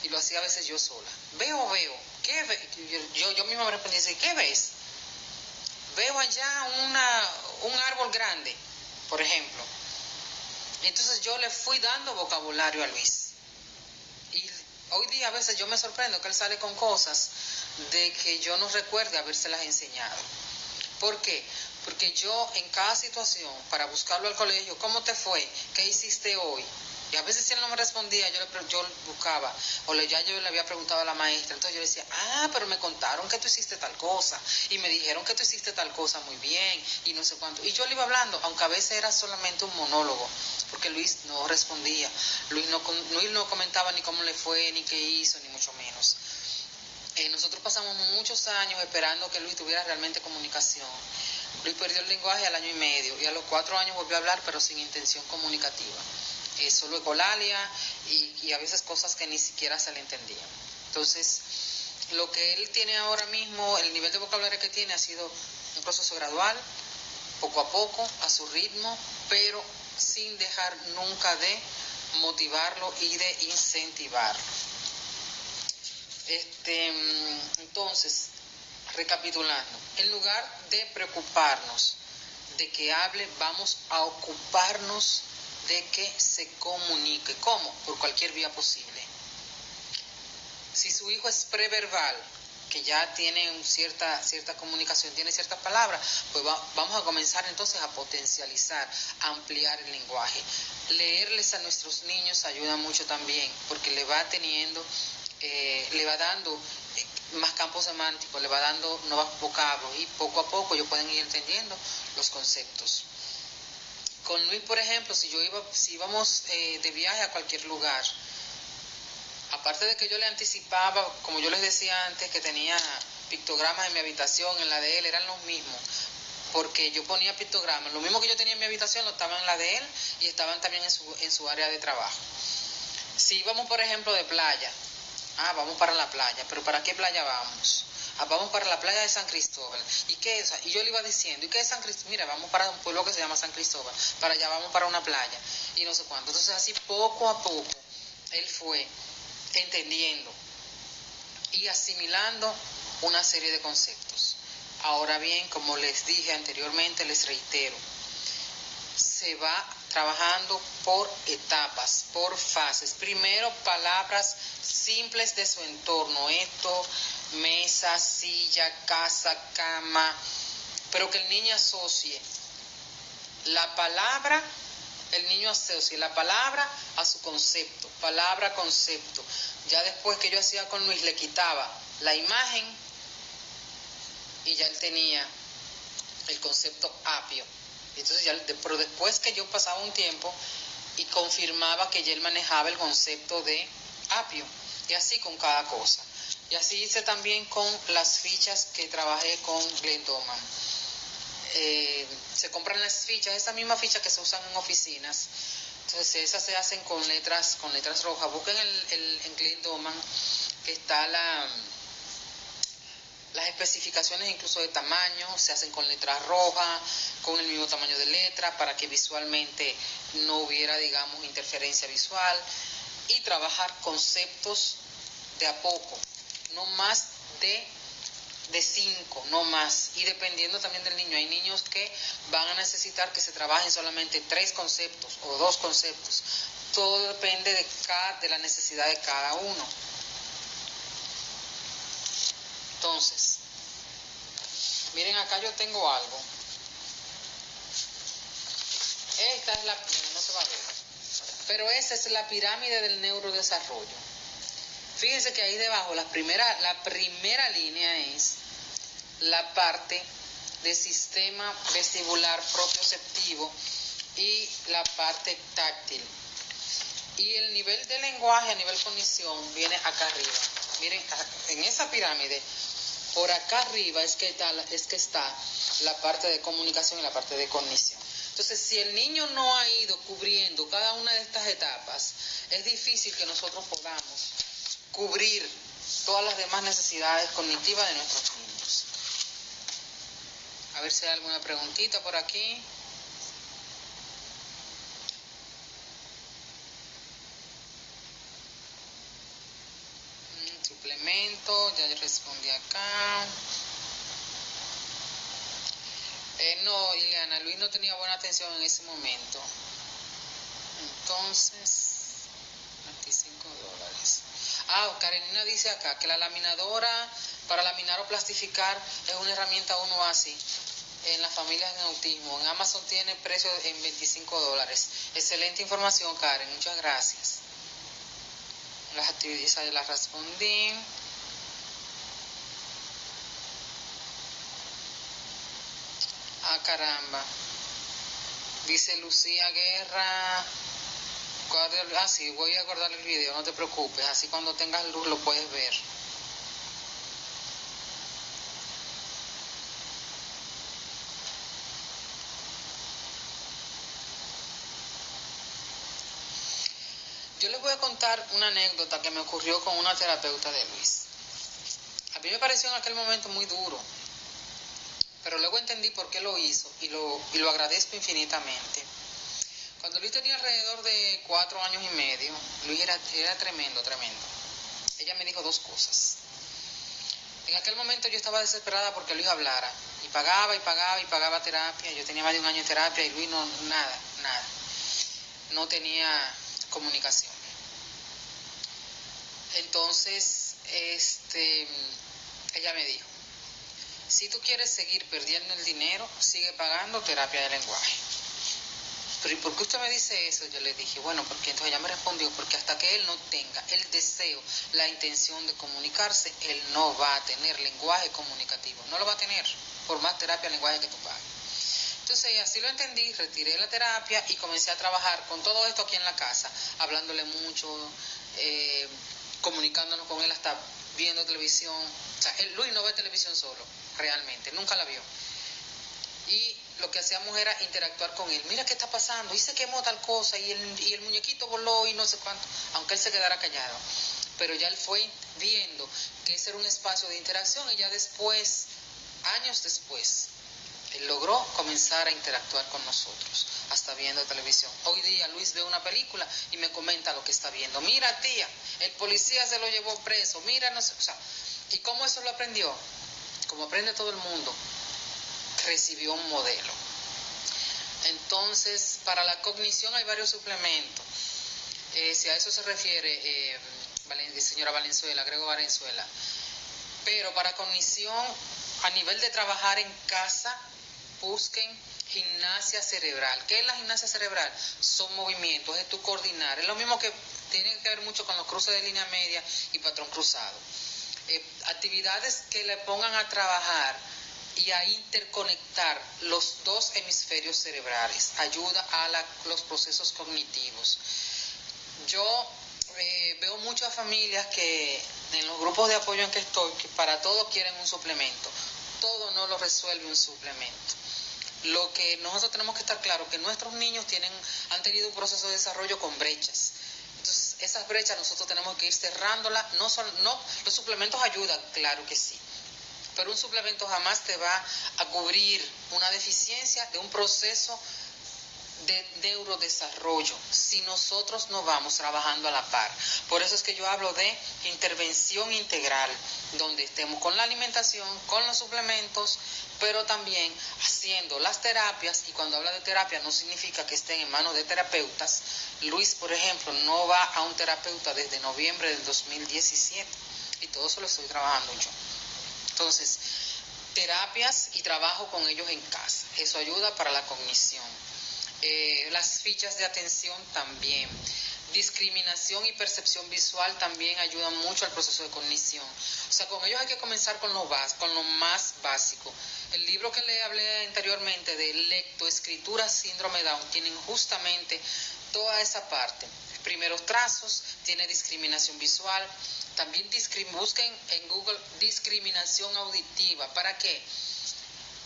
y lo hacía a veces yo sola. Veo, ¿qué ves? Yo misma me respondía y decía, ¿qué ves? Veo allá un árbol grande, por ejemplo. Entonces yo le fui dando vocabulario a Luis. Y hoy día a veces yo me sorprendo que él sale con cosas de que yo no recuerde habérselas enseñado. ¿Por qué? Porque yo en cada situación, para buscarlo al colegio, ¿cómo te fue? ¿Qué hiciste hoy? Y a veces si él no me respondía, yo buscaba, ya yo le había preguntado a la maestra, entonces yo decía, pero me contaron que tú hiciste tal cosa, y me dijeron que tú hiciste tal cosa muy bien, y no sé cuánto. Y yo le iba hablando, aunque a veces era solamente un monólogo, porque Luis no respondía, Luis no comentaba ni cómo le fue, ni qué hizo, ni mucho menos. Nosotros pasamos muchos años esperando que Luis tuviera realmente comunicación. Luis perdió el lenguaje al 1 año y medio, y a los 4 años volvió a hablar, pero sin intención comunicativa. Solo ecolalia y a veces cosas que ni siquiera se le entendían. Entonces, lo que él tiene ahora mismo, el nivel de vocabulario que tiene ha sido un proceso gradual, poco a poco, a su ritmo, pero sin dejar nunca de motivarlo y de incentivarlo. Entonces, recapitulando, en lugar de preocuparnos de que hable, vamos a ocuparnos de que se comunique. ¿Cómo? Por cualquier vía posible. Si su hijo es preverbal, que ya tiene cierta comunicación, tiene ciertas palabras, pues vamos a comenzar entonces a potencializar, a ampliar el lenguaje. Leerles a nuestros niños ayuda mucho también, porque le va dando más campos semánticos, le va dando nuevos vocablos, y poco a poco ellos pueden ir entendiendo los conceptos. Con Luis, por ejemplo, si íbamos de viaje a cualquier lugar, aparte de que yo le anticipaba, como yo les decía antes, que tenía pictogramas en mi habitación, en la de él eran los mismos, porque yo ponía pictogramas, lo mismo que yo tenía en mi habitación lo estaban en la de él y estaban también en su área de trabajo. Si íbamos, por ejemplo, de playa, vamos para la playa, pero ¿para qué playa vamos? Vamos para la playa de San Cristóbal. ¿Y qué es? Y yo le iba diciendo, ¿y qué es San Cristóbal? Mira, vamos para un pueblo que se llama San Cristóbal, para allá vamos para una playa, y no sé cuánto. Entonces así poco a poco, él fue entendiendo y asimilando una serie de conceptos. Ahora bien, como les dije anteriormente, les reitero, se va trabajando por etapas, por fases. Primero, palabras simples de su entorno, mesa, silla, casa, cama, pero que el niño asocie la palabra, el niño asocie la palabra a su concepto, palabra, concepto. Ya después que yo hacía con Luis, le quitaba la imagen y ya él tenía el concepto apio. Entonces pero después que yo pasaba un tiempo y confirmaba que ya él manejaba el concepto de apio, y así con cada cosa. Y así hice también con las fichas que trabajé con Glenn Doman. Se compran las fichas, esa misma ficha que se usan en oficinas. Entonces esas se hacen con letras rojas. Busquen en Glenn Doman, que está las especificaciones incluso de tamaño, se hacen con letras rojas, con el mismo tamaño de letra, para que visualmente no hubiera, digamos, interferencia visual, y trabajar conceptos de a poco, no más de 5, no más, y dependiendo también del niño. Hay niños que van a necesitar que se trabajen solamente 3 conceptos o 2 conceptos, todo depende de la necesidad de cada uno. Entonces, miren, acá yo tengo algo. Esta es no se va a ver, pero esa es la pirámide del neurodesarrollo. Fíjense que ahí debajo, la primera línea es la parte de sistema vestibular propioceptivo y la parte táctil. Y el nivel de lenguaje a nivel cognición viene acá arriba. Miren, en esa pirámide, por acá arriba es que está la parte de comunicación y la parte de cognición. Entonces, si el niño no ha ido cubriendo cada una de estas etapas, es difícil que nosotros podamos cubrir todas las demás necesidades cognitivas de nuestros niños. A ver si hay alguna preguntita por aquí. Suplemento, ya respondí acá. No, Ileana, Luis no tenía buena atención en ese momento. Entonces, $25. Karenina dice acá que la laminadora para laminar o plastificar es una herramienta 1 así en las familias en autismo. En Amazon tiene precio en $25. Excelente información, Karen, muchas gracias. Las actividades las respondí. Caramba. Dice Lucía Guerra. Sí, voy a guardar el video, no te preocupes. Así cuando tengas luz lo puedes ver. Yo les voy a contar una anécdota que me ocurrió con una terapeuta de Luis. A mí me pareció en aquel momento muy duro, pero luego entendí por qué lo hizo y lo agradezco infinitamente. Cuando Luis tenía alrededor de 4 años y medio, Luis era tremendo. Ella me dijo 2 cosas. En aquel momento yo estaba desesperada porque Luis hablara, y pagaba terapia. Yo tenía más de 1 año en terapia y Luis nada, no tenía comunicación. Entonces, ella me dijo, si tú quieres seguir perdiendo el dinero, sigue pagando terapia de lenguaje. Pero ¿y por qué usted me dice eso? Yo le dije, bueno, porque entonces ella me respondió, porque hasta que él no tenga el deseo, la intención de comunicarse, él no va a tener lenguaje comunicativo, no lo va a tener, por más terapia de lenguaje que tú pagues. Entonces así lo entendí, retiré la terapia y comencé a trabajar con todo esto aquí en la casa, hablándole mucho, comunicándonos con él, hasta viendo televisión. O sea, Luis no ve televisión solo, realmente, nunca la vio. Y lo que hacíamos era interactuar con él. Mira qué está pasando, y se quemó tal cosa, y el muñequito voló y no sé cuánto, aunque él se quedara callado. Pero ya él fue viendo que ese era un espacio de interacción, y ya después, años después, él logró comenzar a interactuar con nosotros, hasta viendo televisión. Hoy día Luis ve una película y me comenta lo que está viendo. Mira, tía, el policía se lo llevó preso, mira, no sé, o sea, ¿y cómo eso lo aprendió? Como aprende todo el mundo, recibió un modelo. Entonces, para la cognición hay varios suplementos. Si a eso se refiere, señora Valenzuela, Grego Valenzuela. Pero para cognición, a nivel de trabajar en casa, busquen gimnasia cerebral. ¿Qué es la gimnasia cerebral? Son movimientos, es tu coordinar. Es lo mismo que tiene que ver mucho con los cruces de línea media y patrón cruzado. Actividades que le pongan a trabajar y a interconectar los 2 hemisferios cerebrales, ayuda a los procesos cognitivos. Yo veo muchas familias que en los grupos de apoyo en que estoy, que para todo quieren un suplemento. Todo no lo resuelve un suplemento. Lo que nosotros tenemos que estar claros, que nuestros niños han tenido un proceso de desarrollo con brechas. Entonces, esas brechas nosotros tenemos que ir cerrándolas. Los suplementos ayudan, claro que sí, pero un suplemento jamás te va a cubrir una deficiencia de un proceso de neurodesarrollo si nosotros no vamos trabajando a la par. Por eso es que yo hablo de intervención integral, donde estemos con la alimentación, con los suplementos, pero también haciendo las terapias. Y cuando habla de terapia no significa que estén en manos de terapeutas. Luis, por ejemplo, no va a un terapeuta desde noviembre del 2017 y todo eso lo estoy trabajando yo. Entonces, terapias y trabajo con ellos en casa, eso ayuda para la cognición. Las fichas de atención también. Discriminación y percepción visual también ayudan mucho al proceso de cognición. O sea, con ellos hay que comenzar con lo más básico. El libro que le hablé anteriormente de lectoescritura síndrome Down tienen justamente toda esa parte. Primeros trazos, tiene discriminación visual. También busquen en Google discriminación auditiva. ¿Para qué?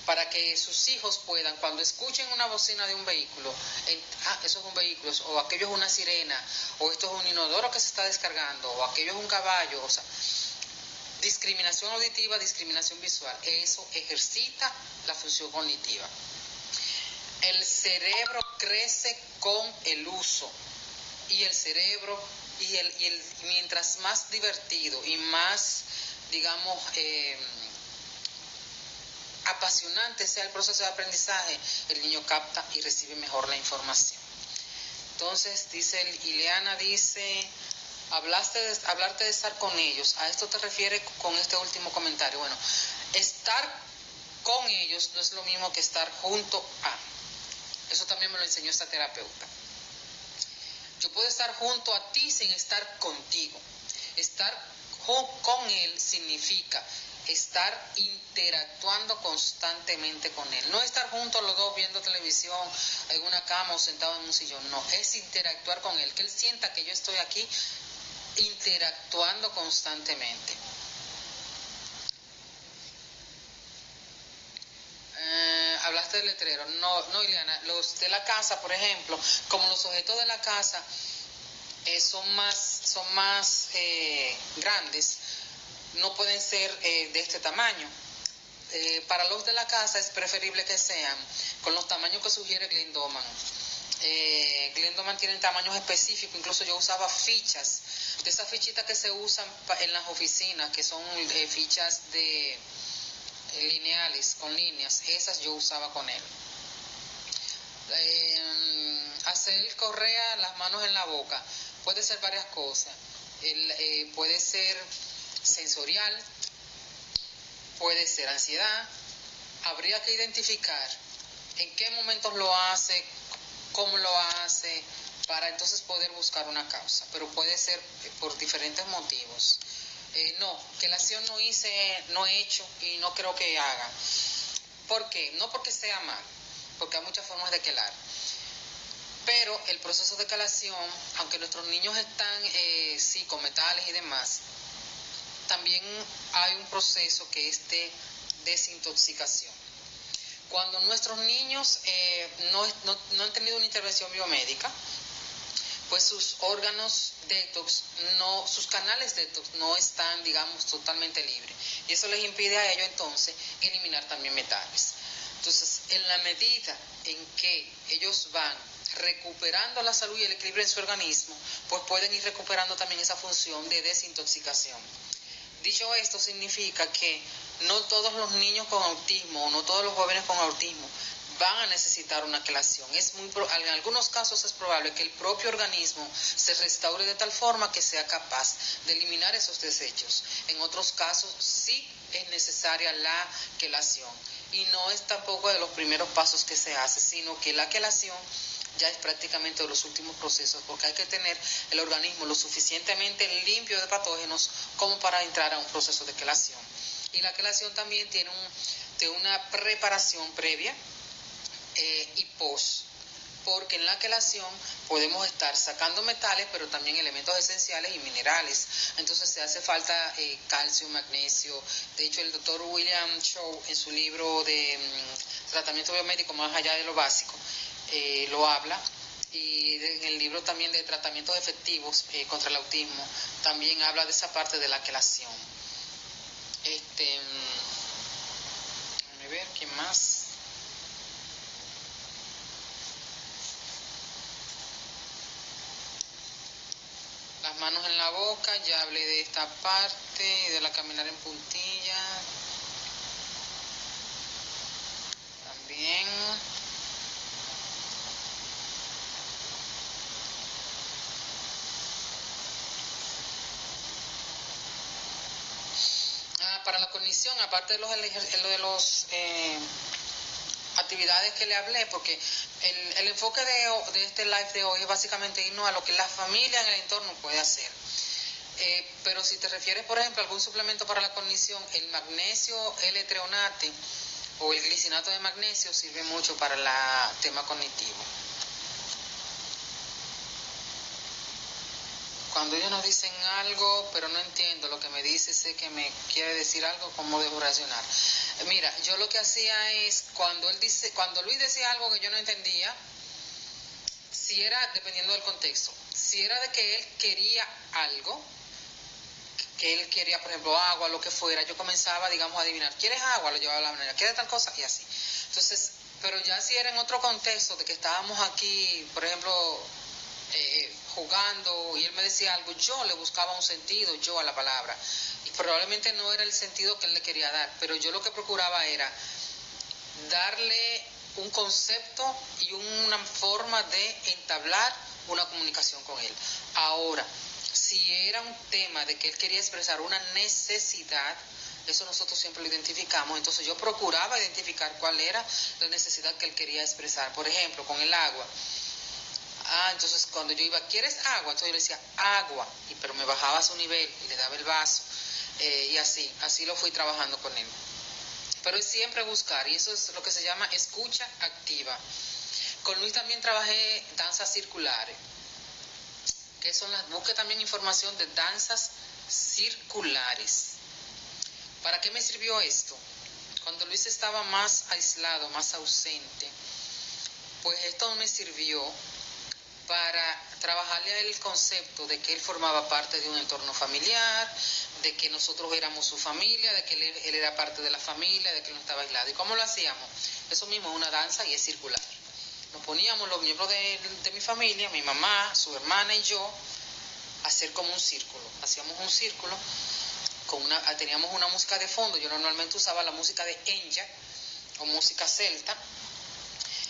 Para que sus hijos puedan, cuando escuchen una bocina de un vehículo, eso es un vehículo, o aquello es una sirena, o esto es un inodoro que se está descargando, o aquello es un caballo, o sea, discriminación auditiva, discriminación visual, eso ejercita la función cognitiva. El cerebro crece con el uso, y el cerebro, mientras más divertido y más, digamos, apasionante sea el proceso de aprendizaje, el niño capta y recibe mejor la información. Entonces, Ileana dice, hablarte de estar con ellos. ¿A esto te refieres con este último comentario? Bueno, estar con ellos no es lo mismo que estar junto a. Eso también me lo enseñó esta terapeuta. Yo puedo estar junto a ti sin estar contigo. Estar con él significa estar interactuando constantemente con él. No estar juntos los dos viendo televisión en una cama o sentado en un sillón. No, es interactuar con él. Que él sienta que yo estoy aquí interactuando constantemente. Hablaste del letrero. No, Ileana. Los de la casa, por ejemplo, como los objetos de la casa son más grandes, no pueden ser de este tamaño. Para los de la casa es preferible que sean con los tamaños que sugiere Glendoman. Glendoman tiene tamaños específicos, incluso yo usaba fichas, de esas fichitas que se usan en las oficinas, que son fichas de lineales, con líneas, esas yo usaba con él. Hacer correa las manos en la boca, puede ser varias cosas. Puede ser sensorial, puede ser ansiedad. Habría que identificar en qué momentos lo hace, cómo lo hace, para entonces poder buscar una causa, pero puede ser por diferentes motivos. No, quelación no he hecho y no creo que haga. ¿Por qué? No porque sea mal, porque hay muchas formas de quelar. Pero el proceso de quelación, aunque nuestros niños están, sí, con metales y demás, también hay un proceso que es de desintoxicación. Cuando nuestros niños no han tenido una intervención biomédica, pues sus órganos detox, sus canales detox no están, digamos, totalmente libres. Y eso les impide a ellos entonces eliminar también metales. Entonces, en la medida en que ellos van recuperando la salud y el equilibrio en su organismo, pues pueden ir recuperando también esa función de desintoxicación. Dicho esto, significa que no todos los niños con autismo o no todos los jóvenes con autismo van a necesitar una quelación. En algunos casos es probable que el propio organismo se restaure de tal forma que sea capaz de eliminar esos desechos. En otros casos sí es necesaria la quelación. Y no es tampoco de los primeros pasos que se hace, sino que la quelación ya es prácticamente de los últimos procesos, porque hay que tener el organismo lo suficientemente limpio de patógenos como para entrar a un proceso de quelación. Y la quelación también tiene una preparación previa y post, porque en la quelación podemos estar sacando metales, pero también elementos esenciales y minerales. Entonces se hace falta calcio, magnesio. De hecho, el doctor William Shaw, en su libro de tratamiento biomédico más allá de lo básico, lo habla, y en el libro también de tratamientos efectivos contra el autismo también habla de esa parte de la quelación. Déjame ver, ¿quién más? Las manos en la boca, ya hablé de esta parte y de la caminar en puntilla. También. Para la cognición, aparte de los actividades que le hablé, porque el enfoque de este live de hoy es básicamente irnos a lo que la familia en el entorno puede hacer. Pero si te refieres, por ejemplo, a algún suplemento para la cognición, el magnesio L-treonate o el glicinato de magnesio sirve mucho para el tema cognitivo. Cuando ellos nos dicen algo, pero no entiendo lo que me dice, sé que me quiere decir algo, ¿cómo debo reaccionar? Mira, yo lo que hacía es, cuando Luis decía algo que yo no entendía, si era, dependiendo del contexto, si era de que él quería algo, que él quería, por ejemplo, agua, lo que fuera, yo comenzaba, digamos, a adivinar, ¿quieres agua? Lo llevaba a la manera, ¿quieres tal cosa? Y así. Entonces, pero ya si era en otro contexto, de que estábamos aquí, por ejemplo, jugando, y él me decía algo, yo le buscaba un sentido, yo a la palabra, y probablemente no era el sentido que él le quería dar, pero yo lo que procuraba era darle un concepto y una forma de entablar una comunicación con él. Ahora, Si era un tema de que él quería expresar una necesidad, eso nosotros siempre lo identificamos. Entonces yo procuraba identificar cuál era la necesidad que él quería expresar. Por ejemplo, con el agua. Entonces cuando yo iba, ¿quieres agua? Entonces yo le decía, agua, pero me bajaba a su nivel y le daba el vaso. Y así lo fui trabajando con él. Pero es siempre buscar, y eso es lo que se llama escucha activa. Con Luis también trabajé danzas circulares. ¿Qué son las? Busque también información de danzas circulares. ¿Para qué me sirvió esto? Cuando Luis estaba más aislado, más ausente, pues esto me sirvió para trabajarle a él el concepto de que él formaba parte de un entorno familiar, de que nosotros éramos su familia, de que él era parte de la familia, de que él no estaba aislado. ¿Y cómo lo hacíamos? Eso mismo es una danza y es circular. Nos poníamos los miembros de mi familia, mi mamá, su hermana y yo, a hacer como un círculo. Hacíamos un círculo, teníamos una música de fondo. Yo normalmente usaba la música de Enya o música celta.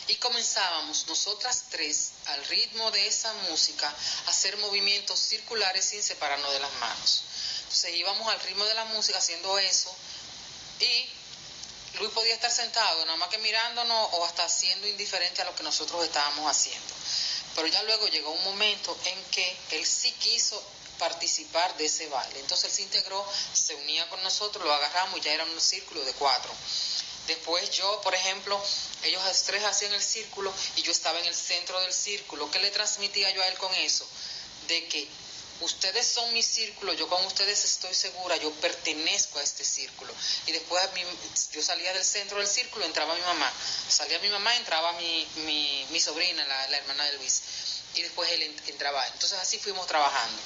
Y comenzábamos nosotras tres, al ritmo de esa música, a hacer movimientos circulares sin separarnos de las manos. Entonces íbamos al ritmo de la música haciendo eso, y Luis podía estar sentado, nada más que mirándonos o hasta siendo indiferente a lo que nosotros estábamos haciendo. Pero ya luego llegó un momento en que él sí quiso participar de ese baile. Entonces él se integró, se unía con nosotros, lo agarramos y ya era un círculo de 4. Después yo, por ejemplo, ellos tres hacían el círculo y yo estaba en el centro del círculo. ¿Qué le transmitía yo a él con eso? De que ustedes son mi círculo, yo con ustedes estoy segura, yo pertenezco a este círculo. Y después yo salía del centro del círculo, entraba mi mamá. Salía mi mamá, entraba mi sobrina, la hermana de Luis. Y después él entraba. Entonces así fuimos trabajando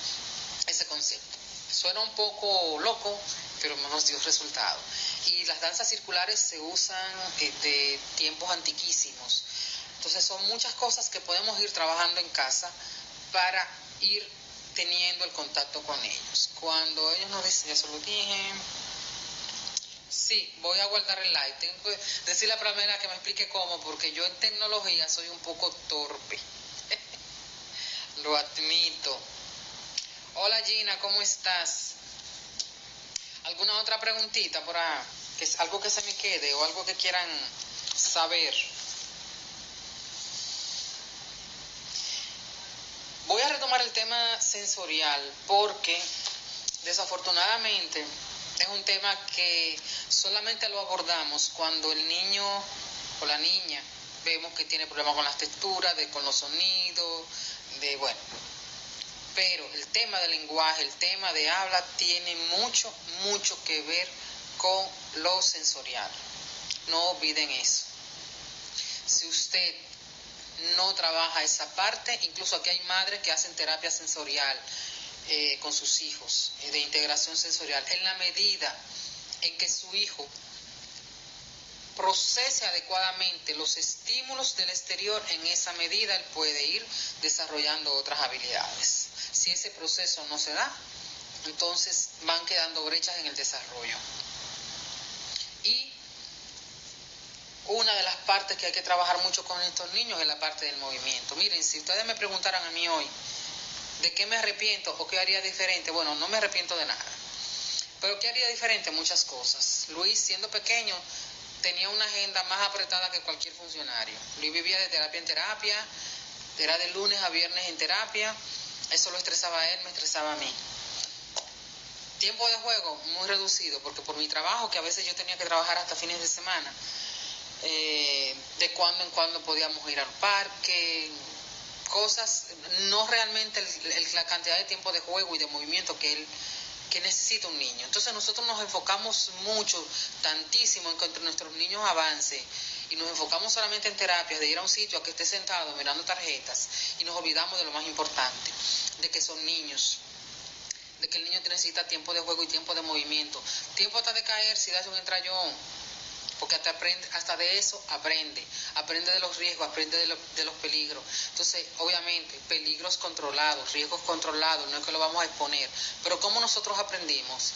ese concepto. Suena un poco loco, pero nos dio resultado. Y las danzas circulares se usan de tiempos antiquísimos. Entonces son muchas cosas que podemos ir trabajando en casa para ir teniendo el contacto con ellos. Cuando ellos nos dicen, eso lo dije, sí, voy a guardar el live. Tengo que decirle a Pramela que me explique cómo, porque yo en tecnología soy un poco torpe. Lo admito. Hola Gina, ¿cómo estás? ¿Alguna otra preguntita por ahí? Que es algo que se me quede o algo que quieran saber. Voy a retomar el tema sensorial porque desafortunadamente es un tema que solamente lo abordamos cuando el niño o la niña vemos que tiene problemas con las texturas, con los sonidos, pero el tema del lenguaje, el tema de habla tiene mucho que ver con lo sensorial. No olviden eso. Si usted no trabaja esa parte, incluso aquí hay madres que hacen terapia sensorial con sus hijos, de integración sensorial, en la medida en que su hijo procese adecuadamente los estímulos del exterior, en esa medida él puede ir desarrollando otras habilidades. Si ese proceso no se da, entonces van quedando brechas en el desarrollo. Y una de las partes que hay que trabajar mucho con estos niños es la parte del movimiento. Miren, si ustedes me preguntaran a mí hoy de qué me arrepiento o qué haría diferente, bueno, no me arrepiento de nada. Pero ¿qué haría diferente? Muchas cosas. Luis, siendo pequeño, tenía una agenda más apretada que cualquier funcionario. Luis vivía de terapia en terapia, era de lunes a viernes en terapia. Eso lo estresaba a él, me estresaba a mí. Tiempo de juego muy reducido, porque por mi trabajo, que a veces yo tenía que trabajar hasta fines de semana, de cuando en cuando podíamos ir al parque, cosas, no realmente la cantidad de tiempo de juego y de movimiento que necesita un niño. Entonces nosotros nos enfocamos mucho, tantísimo, en que nuestros niños avancen, y nos enfocamos solamente en terapias, de ir a un sitio a que esté sentado mirando tarjetas, y nos olvidamos de lo más importante, de que son niños, de que el niño necesita tiempo de juego y tiempo de movimiento, tiempo hasta de caer si das un entrallón, porque hasta de eso aprende de los riesgos, aprende de los peligros. Entonces, obviamente, peligros controlados, riesgos controlados, no es que lo vamos a exponer, pero ¿cómo nosotros aprendimos?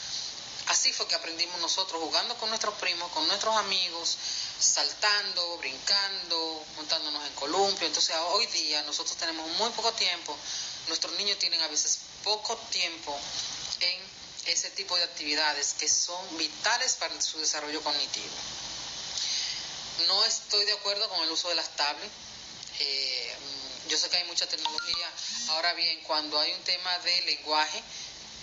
Así fue que aprendimos nosotros, jugando con nuestros primos, con nuestros amigos, saltando, brincando, montándonos en columpio. Entonces, hoy día nosotros tenemos muy poco tiempo, nuestros niños tienen a veces poco tiempo en ese tipo de actividades que son vitales para su desarrollo cognitivo. No estoy de acuerdo con el uso de las tablets. Yo sé que hay mucha tecnología. Ahora bien, cuando hay un tema de lenguaje,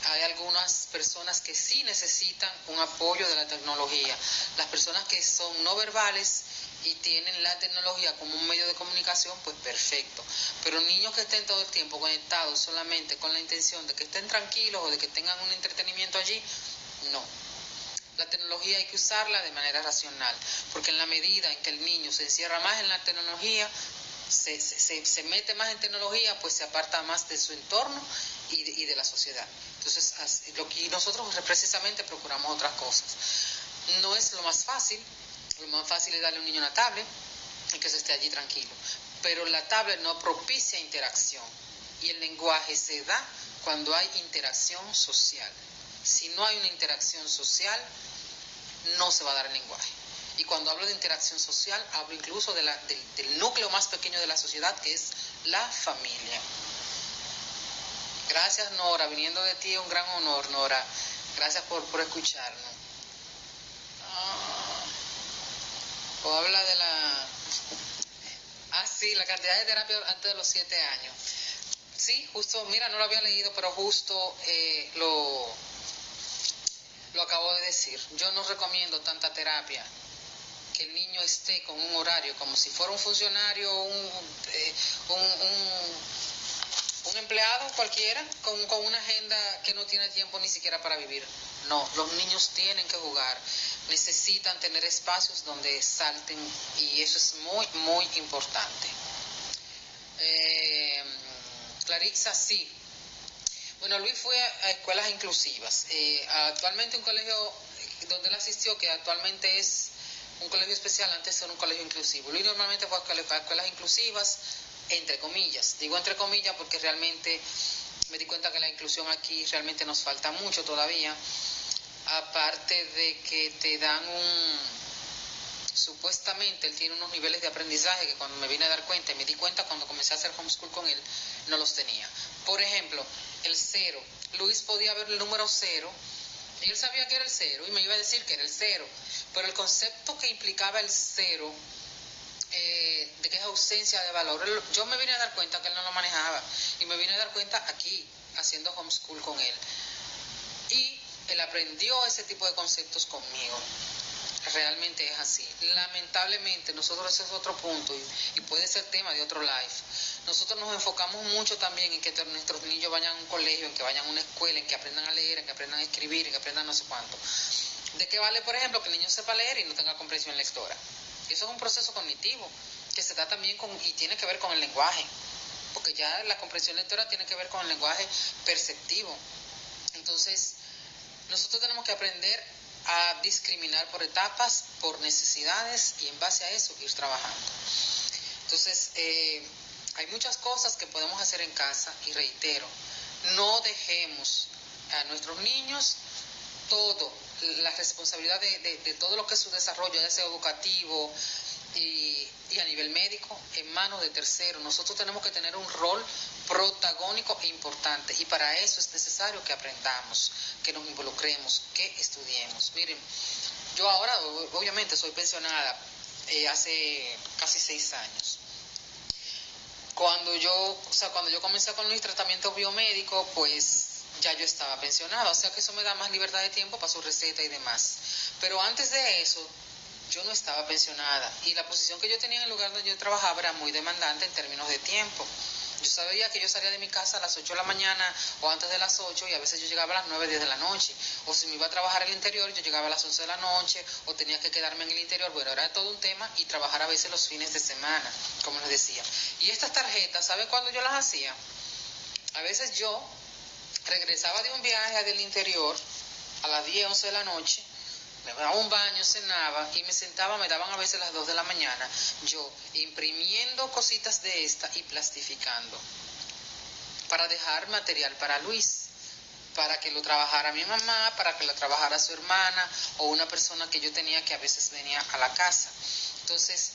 hay algunas personas que sí necesitan un apoyo de la tecnología. Las personas que son no verbales y tienen la tecnología como un medio de comunicación, pues perfecto. Pero niños que estén todo el tiempo conectados solamente con la intención de que estén tranquilos o de que tengan un entretenimiento allí, no. La tecnología hay que usarla de manera racional, porque en la medida en que el niño se encierra más en la tecnología, se mete más en tecnología, pues se aparta más de su entorno y de la sociedad. Entonces, nosotros precisamente procuramos otras cosas. No es lo más fácil es darle a un niño una tablet y que se esté allí tranquilo, pero la tablet no propicia interacción, y el lenguaje se da cuando hay interacción social. Si no hay una interacción social, no se va a dar el lenguaje. Y cuando hablo de interacción social, hablo incluso del núcleo más pequeño de la sociedad, que es la familia. Gracias, Nora. Viniendo de ti, un gran honor, Nora. Gracias por escucharnos. O habla de la... sí, la cantidad de terapia antes de los 7 años. Sí, justo, mira, no lo había leído, pero justo lo acabo de decir. Yo no recomiendo tanta terapia. Que el niño esté con un horario como si fuera un funcionario, un empleado cualquiera, con una agenda que no tiene tiempo ni siquiera para vivir. No, los niños tienen que jugar, necesitan tener espacios donde salten, y eso es muy, muy importante. Clarissa, sí. Bueno, Luis fue a escuelas inclusivas. Actualmente un colegio donde él asistió, que actualmente es un colegio especial, antes era un colegio inclusivo. Luis normalmente fue a escuelas inclusivas, entre comillas. Digo entre comillas porque realmente me di cuenta que la inclusión aquí realmente nos falta mucho todavía. Aparte de que te dan supuestamente él tiene unos niveles de aprendizaje que cuando me vine a dar cuenta, y me di cuenta cuando comencé a hacer homeschool con él, no los tenía. Por ejemplo, el 0. Luis podía ver el número 0, y él sabía que era el 0, y me iba a decir que era el 0, pero el concepto que implicaba el 0, de que es ausencia de valor, yo me vine a dar cuenta que él no lo manejaba, y me vine a dar cuenta aquí, haciendo homeschool con él. Y él aprendió ese tipo de conceptos conmigo. Realmente es así. Lamentablemente, nosotros, ese es otro punto, y puede ser tema de otro live. Nosotros nos enfocamos mucho también en que nuestros niños vayan a un colegio, en que vayan a una escuela, en que aprendan a leer, en que aprendan a escribir, en que aprendan no sé cuánto. ¿De qué vale, por ejemplo, que el niño sepa leer y no tenga comprensión lectora? Eso es un proceso cognitivo que se da también y tiene que ver con el lenguaje, porque ya la comprensión lectora tiene que ver con el lenguaje perceptivo. Entonces, nosotros tenemos que aprender a discriminar por etapas, por necesidades, y en base a eso ir trabajando. Entonces, hay muchas cosas que podemos hacer en casa, y reitero, no dejemos a nuestros niños la responsabilidad de todo lo que es su desarrollo, ya sea educativo y a nivel médico, en manos de terceros. Nosotros tenemos que tener un rol protagónico e importante, y para eso es necesario que aprendamos, que nos involucremos, que estudiemos. Miren, yo ahora obviamente soy pensionada hace casi 6 años. Cuando yo comencé con mis tratamientos biomédicos, pues ya yo estaba pensionada, o sea que eso me da más libertad de tiempo para su receta y demás. Pero antes de eso, yo no estaba pensionada, y la posición que yo tenía en el lugar donde yo trabajaba era muy demandante en términos de tiempo. Yo sabía que yo salía de mi casa a las 8 de la mañana o antes de las 8, y a veces yo llegaba a las 9, 10 de la noche. O si me iba a trabajar en el interior, yo llegaba a las 11 de la noche, o tenía que quedarme en el interior. Bueno, era todo un tema, y trabajar a veces los fines de semana, como les decía. Y estas tarjetas, ¿saben cuándo yo las hacía? A veces yo regresaba de un viaje del interior a las 10, 11 de la noche, me daba un baño, cenaba y me sentaba, me daban a veces las 2 de la mañana, yo imprimiendo cositas de esta y plastificando para dejar material para Luis, para que lo trabajara mi mamá, para que lo trabajara su hermana o una persona que yo tenía que a veces venía a la casa. Entonces,